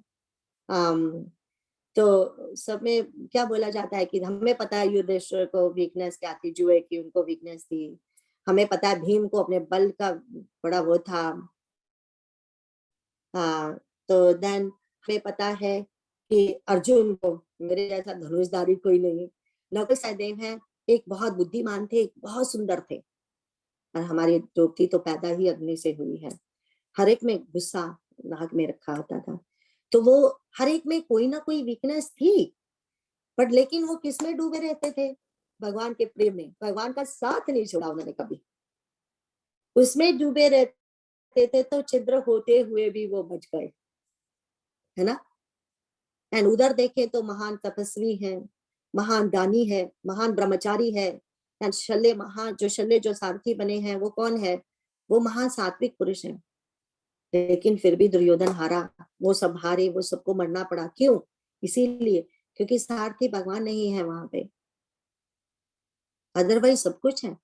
Speaker 2: तो सब में क्या बोला जाता है कि हमें पता है युधिष्ठिर को वीकनेस क्या थी, जुए की उनको वीकनेस थी। हमें पता है भीम को अपने बल का बड़ा वो था। हाँ, तो देन हमें पता है कि अर्जुन को मेरे जैसा धनुषधारी कोई नहीं। नकुल सहदेव है, एक बहुत बुद्धिमान थे, एक बहुत सुंदर थे, और हमारी द्रौपदी तो पैदा ही अग्नि से हुई है। हर एक में गुस्सा नाक में रखा होता था। तो वो हर एक में कोई ना कोई वीकनेस थी, बट लेकिन वो किस में डूबे रहते थे? भगवान के प्रेम में। भगवान का साथ नहीं छोड़ा उन्होंने कभी, उसमें डूबे रहते थे। तो छिद्र होते हुए भी वो बच गए, है ना। एंड उधर देखें तो महान तपस्वी है, महान दानी है, महान ब्रह्मचारी है। एंड शल्य महान जो शल्य जो सारथी बने हैं वो कौन है? वो महान सात्विक पुरुष है। लेकिन फिर भी दुर्योधन हारा, वो सब हारे, वो सबको मरना पड़ा। क्यों? इसीलिए क्योंकि सारथी भगवान नहीं है वहां पे, अदरवाइज सब कुछ है।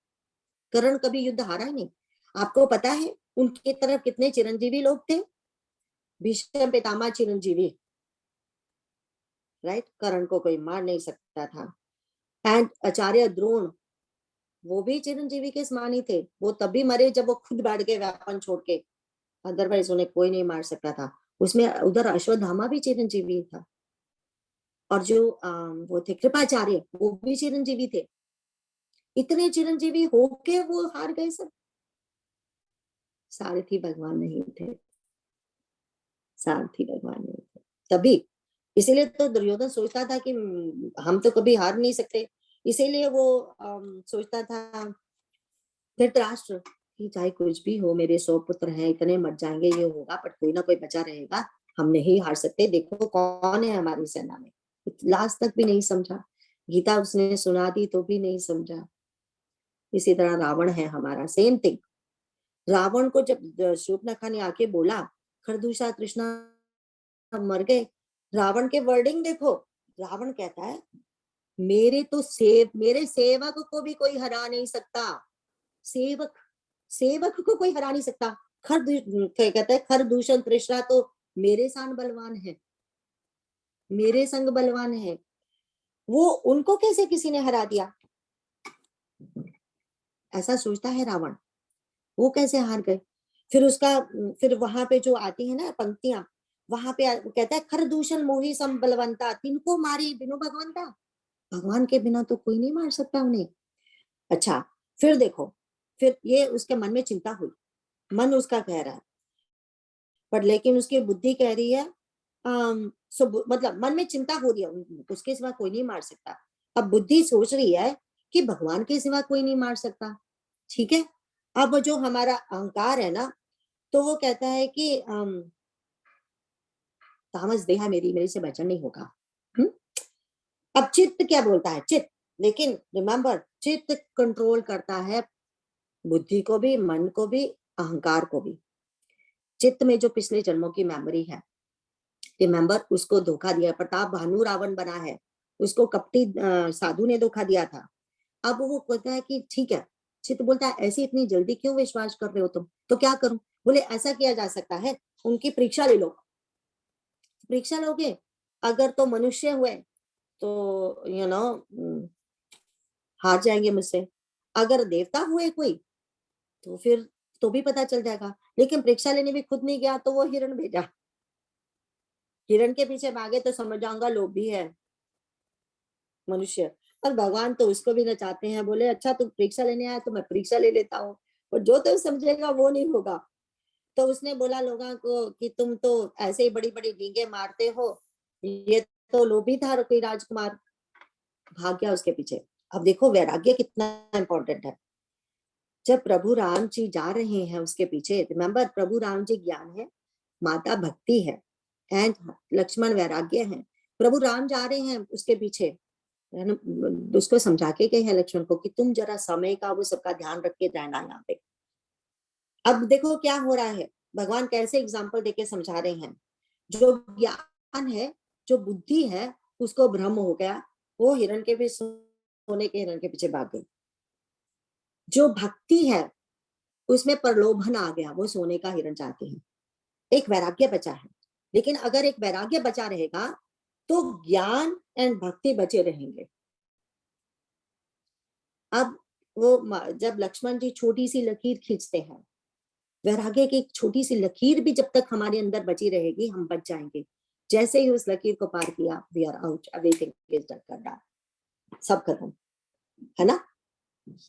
Speaker 2: कर्ण कभी युद्ध हारा ही नहीं। आपको पता है उनकी तरफ कितने चिरंजीवी लोग थे? भीष्म पितामह चिरंजीवी, राइट। कर्ण को कोई मार नहीं सकता था। एंड आचार्य द्रोण, वो भी चिरंजीवी के समान ही थे। वो तभी मरे जब वो खुद बैठ गए व्यापन छोड़ के, अदरवाइज उन्हें कोई नहीं मार सकता था। उसमें उधर अश्वत्थामा भी चिरंजीवी था, और जो वो थे कृपाचार्य, वो भी चिरंजीवी थे। इतने चिरंजीवी होके वो हार गए सब। सारथी भगवान नहीं थे, सारथी भगवान नहीं थे तभी। इसीलिए तो दुर्योधन सोचता था कि हम तो कभी हार नहीं सकते। इसीलिए वो सोचता था धृतराष्ट्र कि चाहे कुछ भी हो, मेरे 100 पुत्र हैं, इतने मर जाएंगे, ये होगा, पर कोई ना कोई बचा रहेगा, हम नहीं हार सकते। देखो कौन है हमारी सेना में। लास्ट तक भी नहीं समझा। गीता उसने सुना दी तो भी नहीं समझा। इसी तरह रावण है हमारा, सेम थिंग। रावण को जब शूर्पणखा ने आके बोला खरदूषा तृष्णा मर गए, रावण के वर्डिंग देखो। रावण कहता है मेरे सेवक को भी कोई हरा नहीं सकता। सेवक, सेवक को कोई हरा नहीं सकता। कहता है खरदूषण तृष्णा तो मेरे साथ बलवान है, मेरे संग बलवान है। वो उनको कैसे किसी ने हरा दिया? ऐसा सोचता है रावण। वो कैसे हार गए? फिर वहां पे जो आती है ना पंक्तियां, वहां पे कहता है खरदूषण मोही सम बलवंता, तिनको मारी बिनु भगवंता। भगवान के बिना तो कोई नहीं मार सकता उन्हें। अच्छा, फिर देखो, फिर ये उसके मन में चिंता हुई। मन उसका कह रहा है, पर लेकिन उसकी बुद्धि कह रही है मतलब मन में चिंता हो रही है, उसके सिवा कोई नहीं मार सकता। अब बुद्धि सोच रही है कि भगवान के सिवा कोई नहीं मार सकता। ठीक है। अब जो हमारा अहंकार है ना, तो वो कहता है कि तामस देहा मेरे से भजन नहीं होगा। अब चित्त क्या बोलता है? चित्त, लेकिन रिमेंबर चित्त कंट्रोल करता है बुद्धि को भी, मन को भी, अहंकार को भी। चित्त में जो पिछले जन्मों की मेमोरी है, रिमेंबर उसको धोखा दिया। प्रताप भानु रावण बना है, उसको कपटी साधु ने धोखा दिया था। अब वो कहता है कि ठीक है। चित्त बोलता है ऐसे इतनी जल्दी क्यों विश्वास कर रहे हो तुम? तो क्या करूं? बोले ऐसा किया जा सकता है, उनकी परीक्षा ले लो। परीक्षा लोगे, अगर तो मनुष्य हुए तो हार जाएंगे मुझसे। अगर देवता हुए कोई तो फिर तो भी पता चल जाएगा। लेकिन परीक्षा लेने भी खुद नहीं गया, तो वो हिरण भेजा। हिरण के पीछे भागे तो समझ जाऊंगा लोभी है मनुष्य। और भगवान तो उसको भी नचाते हैं। बोले अच्छा तुम परीक्षा लेने आया तो मैं परीक्षा ले लेता हूँ, और जो तुम समझेगा वो नहीं होगा। तो उसने बोला लोगों को कि तुम तो ऐसे ही बड़ी बड़ी डींगे मारते हो, ये तो लोभी था कोई राजकुमार। भाग गया उसके पीछे। अब देखो वैराग्य कितना इंपॉर्टेंट है। जब प्रभु राम जी जा रहे हैं उसके पीछे, रिमेंबर प्रभु राम जी ज्ञान है, माता भक्ति है, एंड लक्ष्मण वैराग्य है। प्रभु राम जा रहे हैं उसके पीछे, उसको समझा के गए हैं लक्ष्मण को कि तुम जरा समय का वो सबका ध्यान रख के रहना यहाँ पे। अब देखो क्या हो रहा है, भगवान कैसे एग्जाम्पल देके समझा रहे हैं। जो ज्ञान है, जो बुद्धि है, उसको भ्रम हो गया, वो हिरण के पीछे, सोने के हिरण के पीछे भाग गई। जो भक्ति है उसमें प्रलोभन आ गया, वो सोने का हिरण चाहते हैं। एक वैराग्य बचा है, लेकिन अगर एक वैराग्य बचा रहेगा तो ज्ञान एंड भक्ति बचे रहेंगे। अब वो जब लक्ष्मण जी छोटी सी लकीर खींचते हैं, वैराग्य की एक छोटी सी लकीर भी जब तक हमारे अंदर बची रहेगी हम बच जाएंगे। जैसे ही उस लकीर को पार किया, we are out, everything is done, कर रहा, सब खत्म, है ना।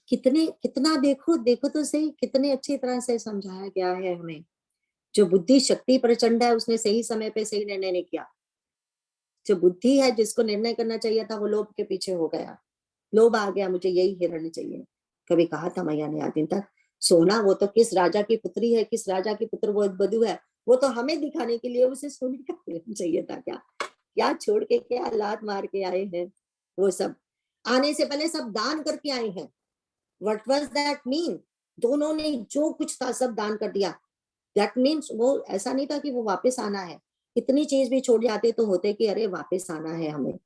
Speaker 2: कितना देखो देखो तो सही, कितने अच्छी तरह से समझाया गया है हमें। जो बुद्धि शक्ति प्रचंड है उसने सही समय पे सही निर्णय नहीं किया। जो बुद्धि है, जिसको निर्णय करना चाहिए था, वो लोभ के पीछे हो गया, लोभ आ गया, मुझे यही हिरण चाहिए। कभी कहा था मैया ने, आज दिन तक सोना वो तो किस राजा की पुत्री है, किस राजा की पुत्र वो बधू है, वो तो हमें दिखाने के लिए उसे सोने का हिरण चाहिए था। क्या क्या छोड़ के, क्या लात मार के आए हैं। वो सब आने से पहले सब दान करके आए हैं। What was that mean? दोनों ने जो कुछ था सब दान कर दिया। दैट मीन्स वो ऐसा नहीं था कि वो वापस आना है। इतनी चीज भी छोड़ जाते तो होते कि अरे वापस आना है हमें,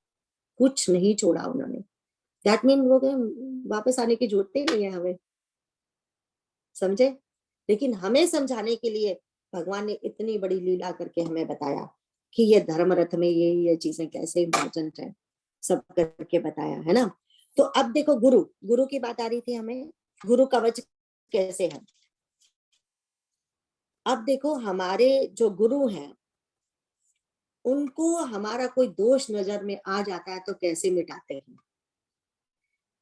Speaker 2: कुछ नहीं छोड़ा उन्होंने। दैट मीन वो वापस आने की जरूरत ही नहीं है हमें, समझे। लेकिन हमें समझाने के लिए भगवान ने इतनी बड़ी लीला करके हमें बताया कि ये धर्म रथ में ये चीजें कैसे इम्पोर्टेंट है, सब करके बताया, है ना। तो अब देखो गुरु की बात आ रही थी हमें, गुरु कवच कैसे है। अब देखो हमारे जो गुरु हैं उनको हमारा कोई दोष नजर में आ जाता है तो कैसे मिटाते हैं।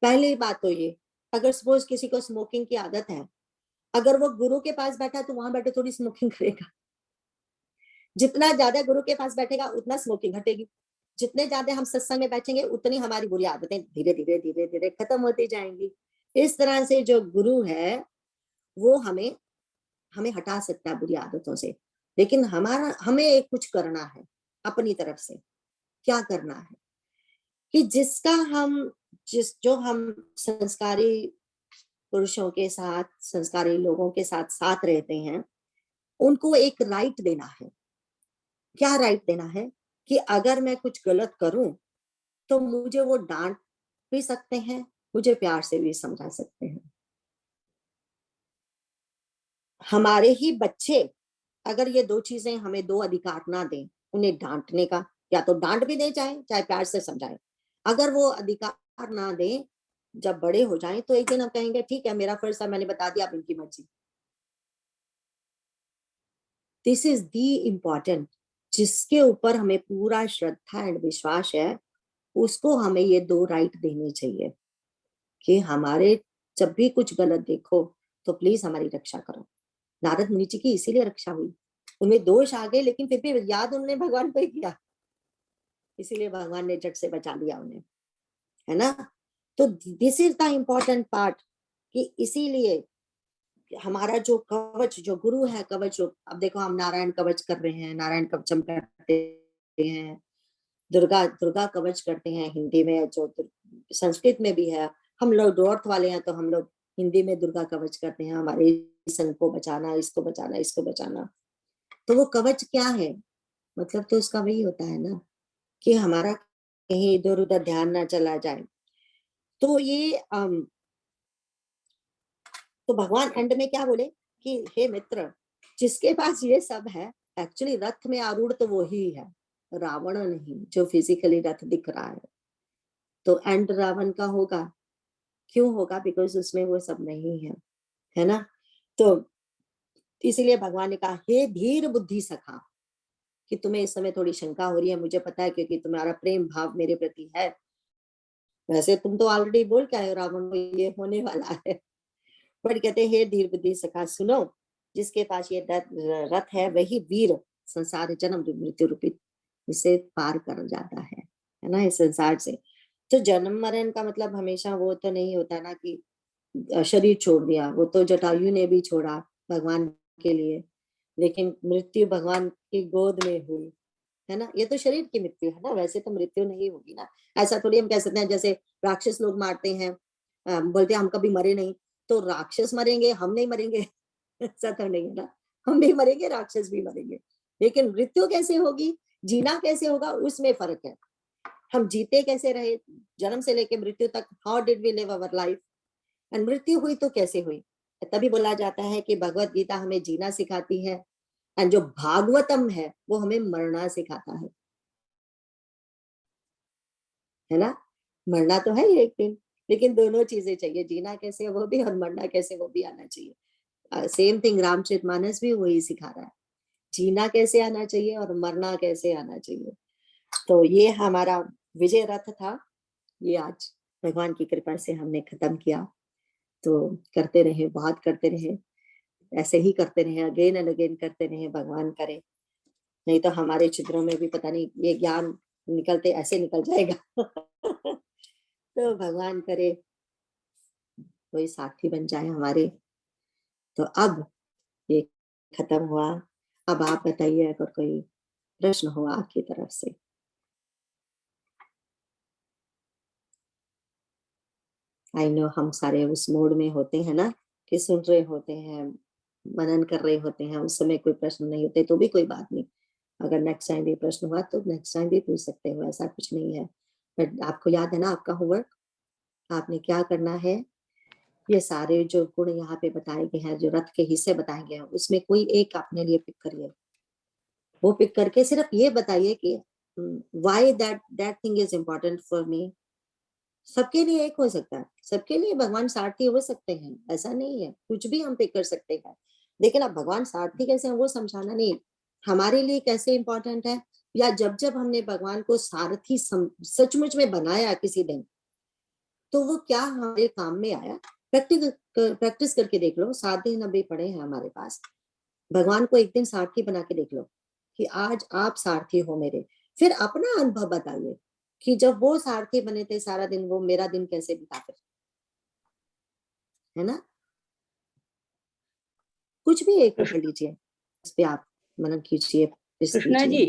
Speaker 2: पहली बात तो ये, अगर सपोज किसी को स्मोकिंग की आदत है, अगर वो गुरु के पास बैठा तो वहां बैठे थोड़ी स्मोकिंग करेगा। जितना ज्यादा गुरु के पास बैठेगा उतना स्मोकिंग हटेगी। जितने ज्यादा हम सत्संग में बैठेंगे उतनी हमारी बुरी आदतें धीरे धीरे धीरे धीरे खत्म होती जाएंगी। इस तरह से जो गुरु है वो हमें हमें हटा सकता है बुरी आदतों से। लेकिन हमें एक कुछ करना है अपनी तरफ से। क्या करना है कि जो हम संस्कारी पुरुषों के साथ, संस्कारी लोगों के साथ साथ रहते हैं, उनको एक राइट देना है। क्या राइट देना है कि अगर मैं कुछ गलत करूं तो मुझे वो डांट भी सकते हैं, मुझे प्यार से भी समझा सकते हैं। हमारे ही बच्चे अगर ये दो चीजें हमें, दो अधिकार ना दें, उन्हें डांटने का, या तो डांट भी दे चाहे प्यार से समझाए, अगर वो अधिकार ना दें, जब बड़े हो जाएं तो एक दिन हम कहेंगे ठीक है मेरा फर्ज था, मैंने बता दिया, अब इनकी मर्जी। दिस इज दी इम्पोर्टेंट, जिसके ऊपर हमें पूरा श्रद्धा एंड विश्वास है, उसको हमें ये दो राइट देने चाहिए कि हमारे जब भी कुछ गलत देखो तो प्लीज हमारी रक्षा करो। नारद मुनि जी की इसीलिए रक्षा हुई, उनमें दोष आ गए लेकिन फिर भी याद उन्होंने भगवान को ही किया, इसीलिए भगवान ने झट से बचा लिया उन्हें, है ना। तो this is the important part कि इसीलिए हमारा जो कवच, जो गुरु है कवच, जो अब देखो हम नारायण कवच कर रहे हैं, नारायण कवचम करते हैं, दुर्गा दुर्गा कवच करते हैं हिंदी में, जो संस्कृत में भी है। हम लोग नॉर्थ वाले हैं तो हम लोग हिंदी में दुर्गा कवच करते हैं, हमारे संघ को बचाना, इसको बचाना, इसको बचाना। तो वो कवच क्या है, मतलब तो उसका वही होता है ना कि हमारा कहीं इधर उधर ध्यान ना चला जाए। तो ये तो भगवान एंड में क्या बोले कि हे मित्र, जिसके पास ये सब है, एक्चुअली रथ में आरूढ़ तो वो ही है, रावण नहीं, जो फिजिकली रथ दिख रहा है। तो एंड रावण का होगा, क्यों होगा? बिकॉज उसमें वो सब नहीं है ना। तो इसीलिए भगवान ने कहा हे धीर बुद्धि सखा, कि तुम्हें इस समय थोड़ी शंका हो रही है, मुझे पता है क्योंकि तुम्हारा प्रेम भाव मेरे प्रति है। वैसे तुम तो ऑलरेडी बोल के आए रावण को ये होने वाला है, बट कहते हे धीर बुद्धि सखा, सुनो, जिसके पास ये रथ है वही वीर संसार जन्म मृत्यु रूपी इसे पार कर जाता है ना, इस संसार से। तो जन्म मरण का मतलब हमेशा वो तो नहीं होता ना कि शरीर छोड़ दिया, वो तो जटायु ने भी छोड़ा भगवान के लिए, लेकिन मृत्यु भगवान की गोद में हुई, है ना। ये तो शरीर की मृत्यु है ना, वैसे तो मृत्यु नहीं होगी ना। ऐसा थोड़ी हम कह सकते हैं जैसे राक्षस लोग मारते हैं, बोलते हैं हम कभी मरे नहीं, तो राक्षस मरेंगे हम नहीं मरेंगे ऐसा तो नहीं है ना, हम भी मरेंगे, राक्षस भी मरेंगे, लेकिन मृत्यु कैसे होगी, जीना कैसे होगा, उसमें फर्क है। हम जीते कैसे रहे जन्म से लेके मृत्यु तक, how did we live our life, and मृत्यु हुई तो कैसे हुई। तभी बोला जाता है कि भगवत गीता हमें जीना सिखाती है, एंड जो भागवतम है वो हमें मरना सिखाता है ना। मरना तो है ही एक दिन, लेकिन दोनों चीजें चाहिए, जीना कैसे वो भी और मरना कैसे वो भी आना चाहिए। सेम थिंग रामचरितमानस भी वही सिखा रहा है, जीना कैसे आना चाहिए और मरना कैसे आना चाहिए। तो ये हमारा विजय रथ था, ये आज भगवान की कृपा से हमने खत्म किया। तो करते रहे, बहुत करते रहे, ऐसे ही करते रहे, अगेन एंड अगेन करते रहे, भगवान करे, नहीं तो हमारे छिद्रों में भी पता नहीं ये ज्ञान निकलते ऐसे निकल जाएगा। तो भगवान करे कोई साथी बन जाए हमारे। तो अब ये खत्म हुआ, अब आप बताइए अगर कोई प्रश्न हो आपकी तरफ से। आई नो हम सारे उस मोड में होते हैं ना, कि सुन रहे होते हैं, मनन कर रहे होते हैं, उस समय कोई प्रश्न नहीं होते तो भी कोई बात नहीं, अगर नेक्स्ट टाइम भी प्रश्न हुआ तो नेक्स्ट टाइम भी पूछ सकते हो, ऐसा कुछ नहीं है। बट आपको याद है ना आपका होमवर्क, आपने क्या करना है, ये सारे जो गुण यहाँ पे बताए गए हैं, जो रथ के हिस्से बताए गए हैं, उसमें कोई एक अपने लिए पिक करिए, वो पिक करके सिर्फ ये बताइए कि why that thing is important for me. सबके लिए एक हो सकता है, सबके लिए भगवान सारथी हो सकते हैं, ऐसा नहीं है, कुछ भी हम पिक कर सकते हैं, लेकिन अब भगवान सारथी कैसे हैं वो समझाना नहीं, हमारे लिए कैसे इंपॉर्टेंट है, या जब जब हमने भगवान को सारथी सचमुच में बनाया किसी दिन, तो वो क्या हमारे काम में आया। प्रैक्टिस करके देख लो, 7 दिन अभी पड़े हैं हमारे पास, भगवान को एक दिन सारथी बना के देख लो कि आज आप सारथी हो मेरे, फिर अपना अनुभव बताइए कि जब वो सारथी बने थे सारा दिन, वो मेरा दिन कैसे बीता, फिर है ना। कुछ भी एक कर लीजिए, इस पे आप मनन कीजिए,
Speaker 3: कृष्णा जी,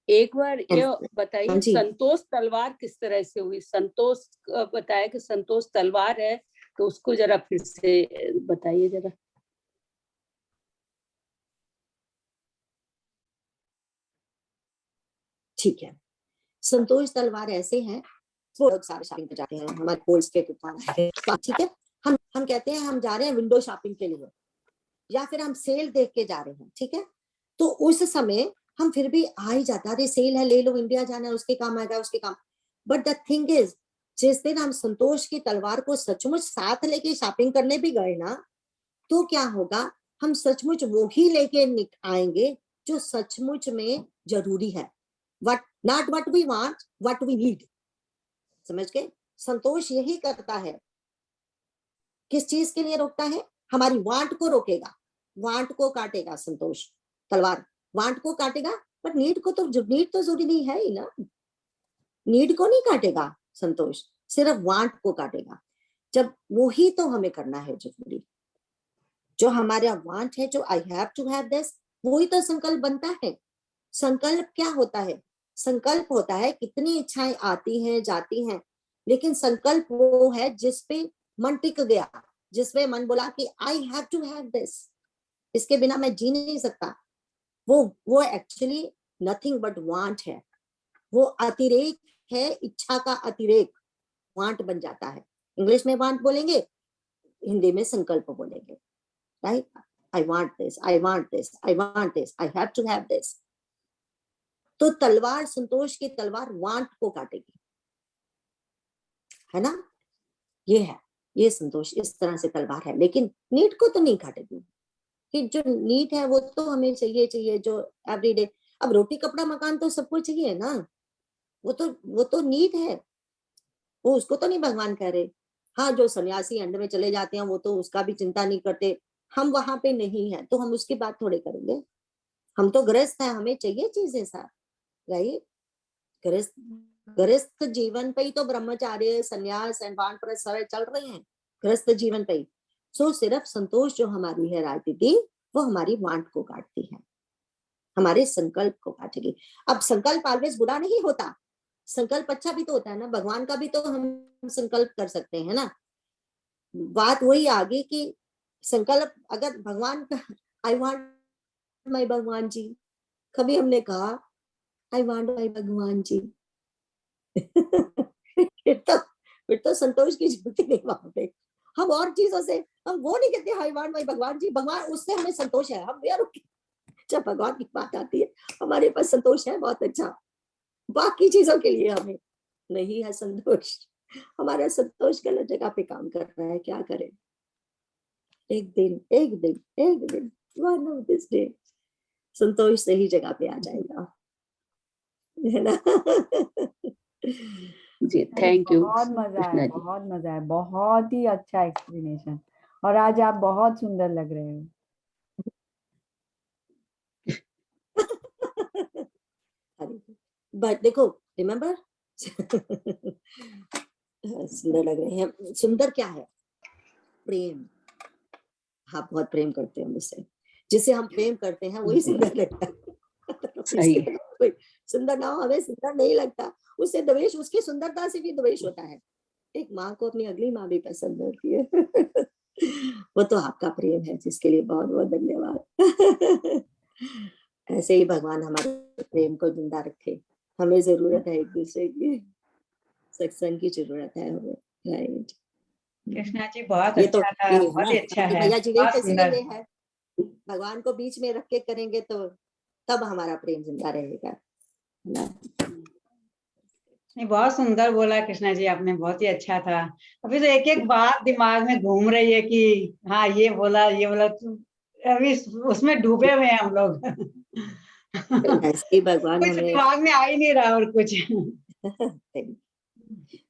Speaker 3: एक बार ये
Speaker 2: हाँ
Speaker 3: बताइए,
Speaker 2: जी,
Speaker 3: संतोष तलवार किस तरह से हुई। संतोष बताया कि संतोष तलवार है, तो उसको जरा फिर से बताइए जरा।
Speaker 2: ठीक है। संतोष तलवार ऐसे हैं, वो लोग सारे शॉपिंग पे जाते हैं, हमारे कोल्ड के दुकान है, ठीक है, हम कहते हैं हम जा रहे हैं विंडो शॉपिंग के लिए, या फिर हम सेल देख के जा रहे हैं, ठीक है, तो उस समय हम फिर भी आ ही जाता है, अरे सेल है ले लो, इंडिया जाना है उसके काम आएगा, उसके काम। बट द थिंग इज, जिस दिन हम संतोष की तलवार को सचमुच साथ लेके शॉपिंग करने भी गए ना, तो क्या होगा, हम सचमुच वो ही लेके आएंगे जो सचमुच में जरूरी है, what not what we want, what we need. समझ गए, संतोष यही करता है, किस चीज के लिए रोकता है, हमारी वांट को रोकेगा, वांट को काटेगा संतोष तलवार, वांट को काटेगा, बट नीड को तो, नीड तो जरूरी है ही ना, नीड को नहीं काटेगा संतोष, सिर्फ वांट को काटेगा। जब वो ही तो हमें करना है जरूरी, जो हमारा वांट है, जो I have to have this, वो ही तो संकल्प बनता है। संकल्प क्या होता है, संकल्प होता है कितनी इच्छाएं आती हैं जाती हैं, लेकिन संकल्प वो है जिसपे मन टिक गया, जिसमें मन बोला कि I have to have this, इसके बिना मैं जी नहीं सकता, वो एक्चुअली नथिंग बट वांट है, वो अतिरेक है, इच्छा का अतिरेक वांट बन जाता है। इंग्लिश में वांट बोलेंगे, हिंदी में संकल्प बोलेंगे, right. I want this, I want this, I want this, I have to have this. तो तलवार, संतोष की तलवार वांट को काटेगी, है ना, ये है, ये संतोष इस तरह से तलवार है, लेकिन नीड को तो नहीं काटेगी, कि जो नीड है वो तो हमें चाहिए चाहिए, जो एवरीडे, अब रोटी कपड़ा मकान तो सबको चाहिए ना, वो तो नीड है, वो उसको तो नहीं भगवान कह रहे। हाँ, जो सन्यासी एंड में चले जाते हैं वो तो उसका भी चिंता नहीं करते, हम वहां पे नहीं है तो हम उसकी बात थोड़े करेंगे, हम तो गृहस्थ है, हमें चाहिए चीजें साथ, राइट। गृहस्थ गृहस्थ जीवन पे ही तो ब्रह्मचार्य, संन्यास एंड वानप्रस्थ सारे चल रहे हैं, गृहस्थ जीवन पे ही। सो सिर्फ संतोष जो हमारी है राज दीदी, वो हमारी वांट को काटती है, हमारे संकल्प को काटेगी। अब संकल्प ऑलवेज बुरा नहीं होता, संकल्प अच्छा भी तो होता है ना, भगवान का भी तो हम संकल्प कर सकते हैं ना। बात वही आ गई कि संकल्प अगर भगवान का आई वांट माय भगवान जी, कभी हमने कहा आई वांट माय भगवान जी फिर तो संतोष की जरूरत ही नहीं वहां पे। हम और चीजों से हम वो नहीं कहते आई वांट माय भगवान जी, भगवान उससे हमें संतोष है, हम यार जब भगवान की बात आती है हमारे पास संतोष है बहुत अच्छा, बाकी चीजों के लिए हमें नहीं है संतोष। हमारा संतोष गलत जगह पे काम कर रहा है, क्या करें। एक दिन वन ऑफ दिस डे संतोष सही जगह पे आ जाएगा, है ना।
Speaker 3: जी थैंक यू
Speaker 4: बहुत मजा
Speaker 3: कृष्णा
Speaker 4: है,
Speaker 3: जी।
Speaker 4: बहुत मजा है, बहुत ही अच्छा एक्सप्लेनेशन। और आज आप बहुत सुंदर लग रहे हो।
Speaker 2: बट देखो रिमेम्बर सुंदर लग रहे हैं। सुंदर क्या है? प्रेम। आप बहुत प्रेम करते हो मुझसे, जिससे हम प्रेम करते हैं वही सुंदर लगता है।
Speaker 3: सही
Speaker 2: इसके अलावा कोई सुंदर ना हो हमें सुंदर नहीं लगता। उससे द्वेष, उसकी सुंदरता से भी द्वेष होता है। एक माँ को अपनी अगली माँ भी पसंद होती है। वो तो आपका प्रेम है, जिसके लिए बहुत बहुत धन्यवाद। ऐसे ही भगवान हमारे प्रेम को जिंदा रखे। हमें जरूरत है एक दूसरे की, सत्संग की जरूरत है हमें, राइट।
Speaker 5: कृष्णा जी बहुत
Speaker 2: ये तो
Speaker 5: अच्छा था,
Speaker 2: ये है
Speaker 5: बहुत
Speaker 2: ना,
Speaker 5: ही अच्छा
Speaker 2: तो
Speaker 5: है,
Speaker 2: भैया जी
Speaker 5: बहुत
Speaker 2: वही
Speaker 5: सुंदर।
Speaker 2: इसीलिए है, भगवान को बीच में रख के करेंगे तो तब हमारा प्रेम जिंदा रहेगा, है ना।
Speaker 5: नहीं, बहुत सुंदर बोला कृष्णा जी आपने, बहुत ही अच्छा था। अभी तो एक एक बात दिमाग में घूम रही है कि हाँ ये बोला ये बोला, तो अभी उसमें डूबे हुए हैं हम लोग।
Speaker 2: ऐसे ही भगवान
Speaker 5: कुछ
Speaker 2: हमें
Speaker 5: दिमाग में आ ही नहीं रहा और कुछ।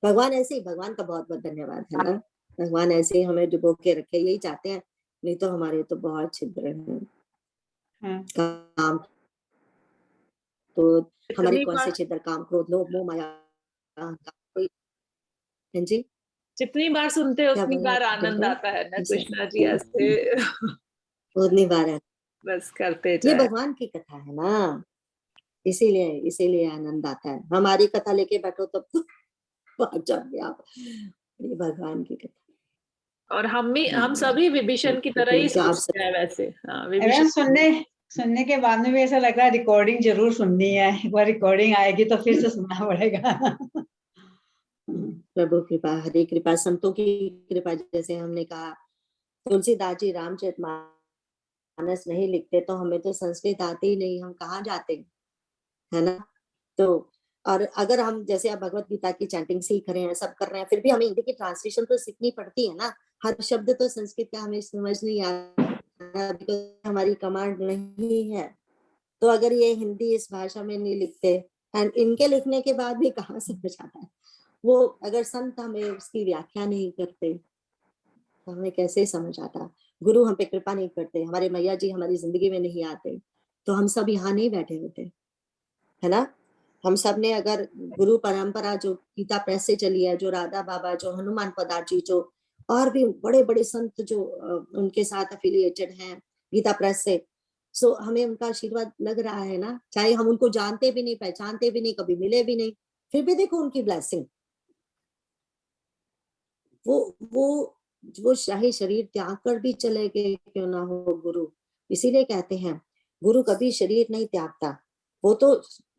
Speaker 2: भगवान ऐसे ही, भगवान का बहुत बहुत धन्यवाद, है ना। भगवान ऐसे ही हमें डुबो के रखे, यही चाहते हैं। नहीं तो हमारे तो बहुत छिद्र हैं
Speaker 5: हाँ।
Speaker 2: काम, तो हमारे
Speaker 6: कितनी
Speaker 2: कौन से
Speaker 6: बार
Speaker 2: छिद्र? काम, क्रोध, लोभ, मोह, माया, अहंकार, कोई। हाँ जी,
Speaker 6: जितनी बार सुनते हैं
Speaker 2: क्या
Speaker 6: उतनी
Speaker 2: बोला
Speaker 6: बार
Speaker 2: आप?
Speaker 6: आनंद
Speaker 2: बिल्कुल
Speaker 6: आता है ना
Speaker 2: ऐसे
Speaker 6: कृष्णा जी, ऐसे
Speaker 2: उतनी बार है।
Speaker 6: बस करते
Speaker 2: ये
Speaker 6: जाए।
Speaker 2: भगवान की कथा है ना, इसीलिए इसीलिए आनंद आता है। हमारी कथा लेके बैठो तब तो भाग जाओगे आप। ये भगवान की कथा।
Speaker 6: और हम सभी विभीषण की तरह ही
Speaker 2: तो आप सब
Speaker 6: सोचते हैं वैसे। हाँ,
Speaker 5: एवं
Speaker 6: विभीषण।
Speaker 5: सुनने के बाद में भी ऐसा लग रहा है रिकॉर्डिंग जरूर सुननी है। एक बार रिकॉर्डिंग आएगी तो फिर से सुनना पड़ेगा।
Speaker 2: प्रभु कृपा, हरी कृपा, संतों की कृपा। जैसे हमने कहा तुलसीदास जी रामचरितमानस नहीं लिखते तो हमें तो संस्कृत आती ही नहीं, हम कहाँ जाते, है ना। तो और अगर हम जैसे अब भगवत गीता की चैंटिंग सीख रहे हैं, सब कर रहे हैं, फिर भी हमें हिंदी की ट्रांसलेशन तो सीखनी पड़ती है ना। हर शब्द तो संस्कृत का हमें समझ नहीं आ रहा, हमारी कमांड नहीं है। तो अगर ये हिंदी इस भाषा में नहीं लिखते, एंड इनके लिखने के बाद भी कहाँ समझ आता है वो, अगर संत हमें उसकी व्याख्या नहीं करते तो हमें कैसे समझ आता। गुरु हम पे कृपा नहीं करते, हमारे मैया जी हमारी जिंदगी में नहीं आते, तो हम सब यहाँ नहीं बैठे होते, है ना। हम सब ने अगर गुरु परंपरा जो गीता प्रेस से चली है, जो राधा बाबा, जो हनुमान पदार जी, जो और भी बड़े बड़े संत जो उनके साथ एफिलिएटेड हैं गीता प्रेस से, सो हमें उनका आशीर्वाद लग रहा है ना। चाहे हम उनको जानते भी नहीं, पहचानते भी नहीं, कभी मिले भी नहीं, फिर भी देखो उनकी ब्लेसिंग। वो शाही शरीर त्याग कर भी चले गए क्यों ना हो गुरु। इसीलिए कहते हैं गुरु कभी शरीर नहीं त्यागता। वो तो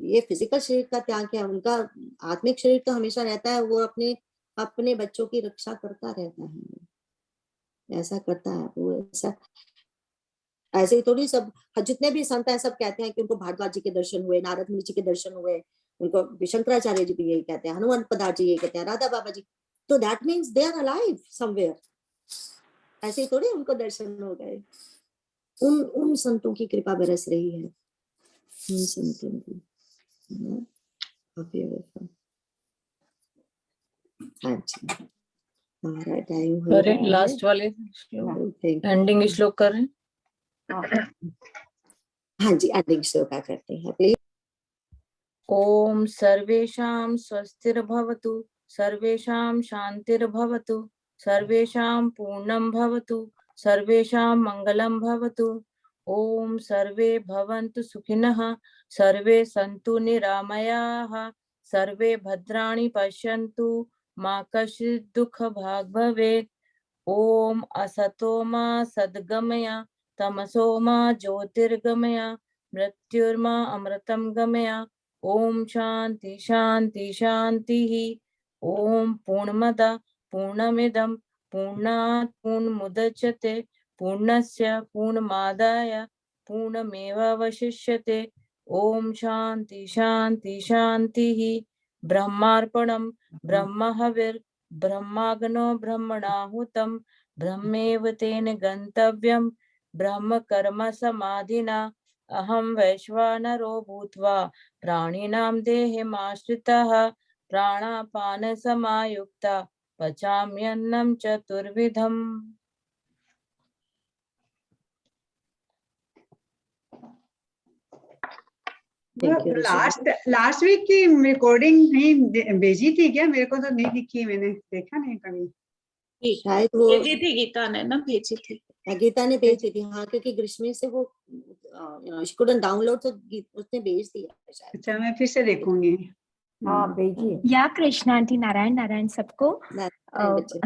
Speaker 2: ये फिजिकल शरीर का त्याग है, उनका आत्मिक शरीर तो हमेशा रहता है। वो अपने अपने बच्चों की रक्षा करता रहता है, ऐसा करता है वो। ऐसा ऐसे ही थोड़ी सब जितने भी संत हैं सब कहते हैं कि उनको भारद्वाज जी के दर्शन हुए, नारद मुनि जी के दर्शन हुए, उनको शंकराचार्य जी भी यही कहते हैं, हनुमान पदार जी यही कहते हैं, राधा बाबा जी। तो that means they are alive somewhere. ऐसे ही थोड़ी उनको दर्शन हो गए। उन संतों की कृपा बरस रही है, उन संतों की। हाँ जी, हमारा टाइम हो
Speaker 1: करें
Speaker 2: रहा है।
Speaker 1: लास्ट वाले श्लोक,
Speaker 2: Thank you.
Speaker 1: एंडिंग श्लोक करें।
Speaker 2: हाँ जी, एंडिंग श्लोक का करते हैं प्लीज।
Speaker 1: ओम सर्वेषां स्वस्तिर्भवतु, सर्वेषां शांतिर्भवतु, सर्वेषां पूर्णं भवतु, सर्वेषां मंगलं भवतु। ओम सर्वे भवन्तु सुखिनः, सर्वे सन्तु निरामयाः, सर्वे भद्राणि पश्यन्तु, मा कश्चित् दुःखभाग् भवेत्। ओम असतो मा सद्गमय तमसो मा ज्योतिर्गमय मृत्युर्मा अमृतं गमय। ओम शांति शांति शांतिः। ओम पूर्णमद पूर्णमिदं पूर्णात् पूर्णमुदच्यते पूर्णस्य पूर्णमादाय पूर्णमेवावशिष्यते। ओम शांति शांति शांतिः। ब्रह्मार्पणं ब्रह्महविर् ब्रह्माग्नो ब्रह्मणाहुतं ब्रह्मेव तेन गन्तव्यं ब्रह्म कर्म समाधिना। अहं वैश्वानरो भूत्वा प्राणिनां देहमाश्रितः प्राणापान समायुक्ता पचाम्यन्नं चतुर्विधम्।
Speaker 2: Thank you, Rishi.
Speaker 5: Last week की रिकॉर्डिंग नहीं भेजी थी क्या? मेरे को तो नहीं दिखी, मैंने देखा नहीं कभी।
Speaker 2: शायद वो
Speaker 6: भेजी थी गीता ने ना, भेजी थी।
Speaker 2: गीता ने भेजी थी, हाँ, क्योंकि ग्रीष्मी से वो she couldn't download, तो उसने भेज दिया शायद।
Speaker 5: अच्छा, मैं फिर से देखूंगी।
Speaker 4: हाँ भेजिए।
Speaker 7: या कृष्णा आंटी, नारायण नारायण सबको।
Speaker 2: नारायण बच्चे।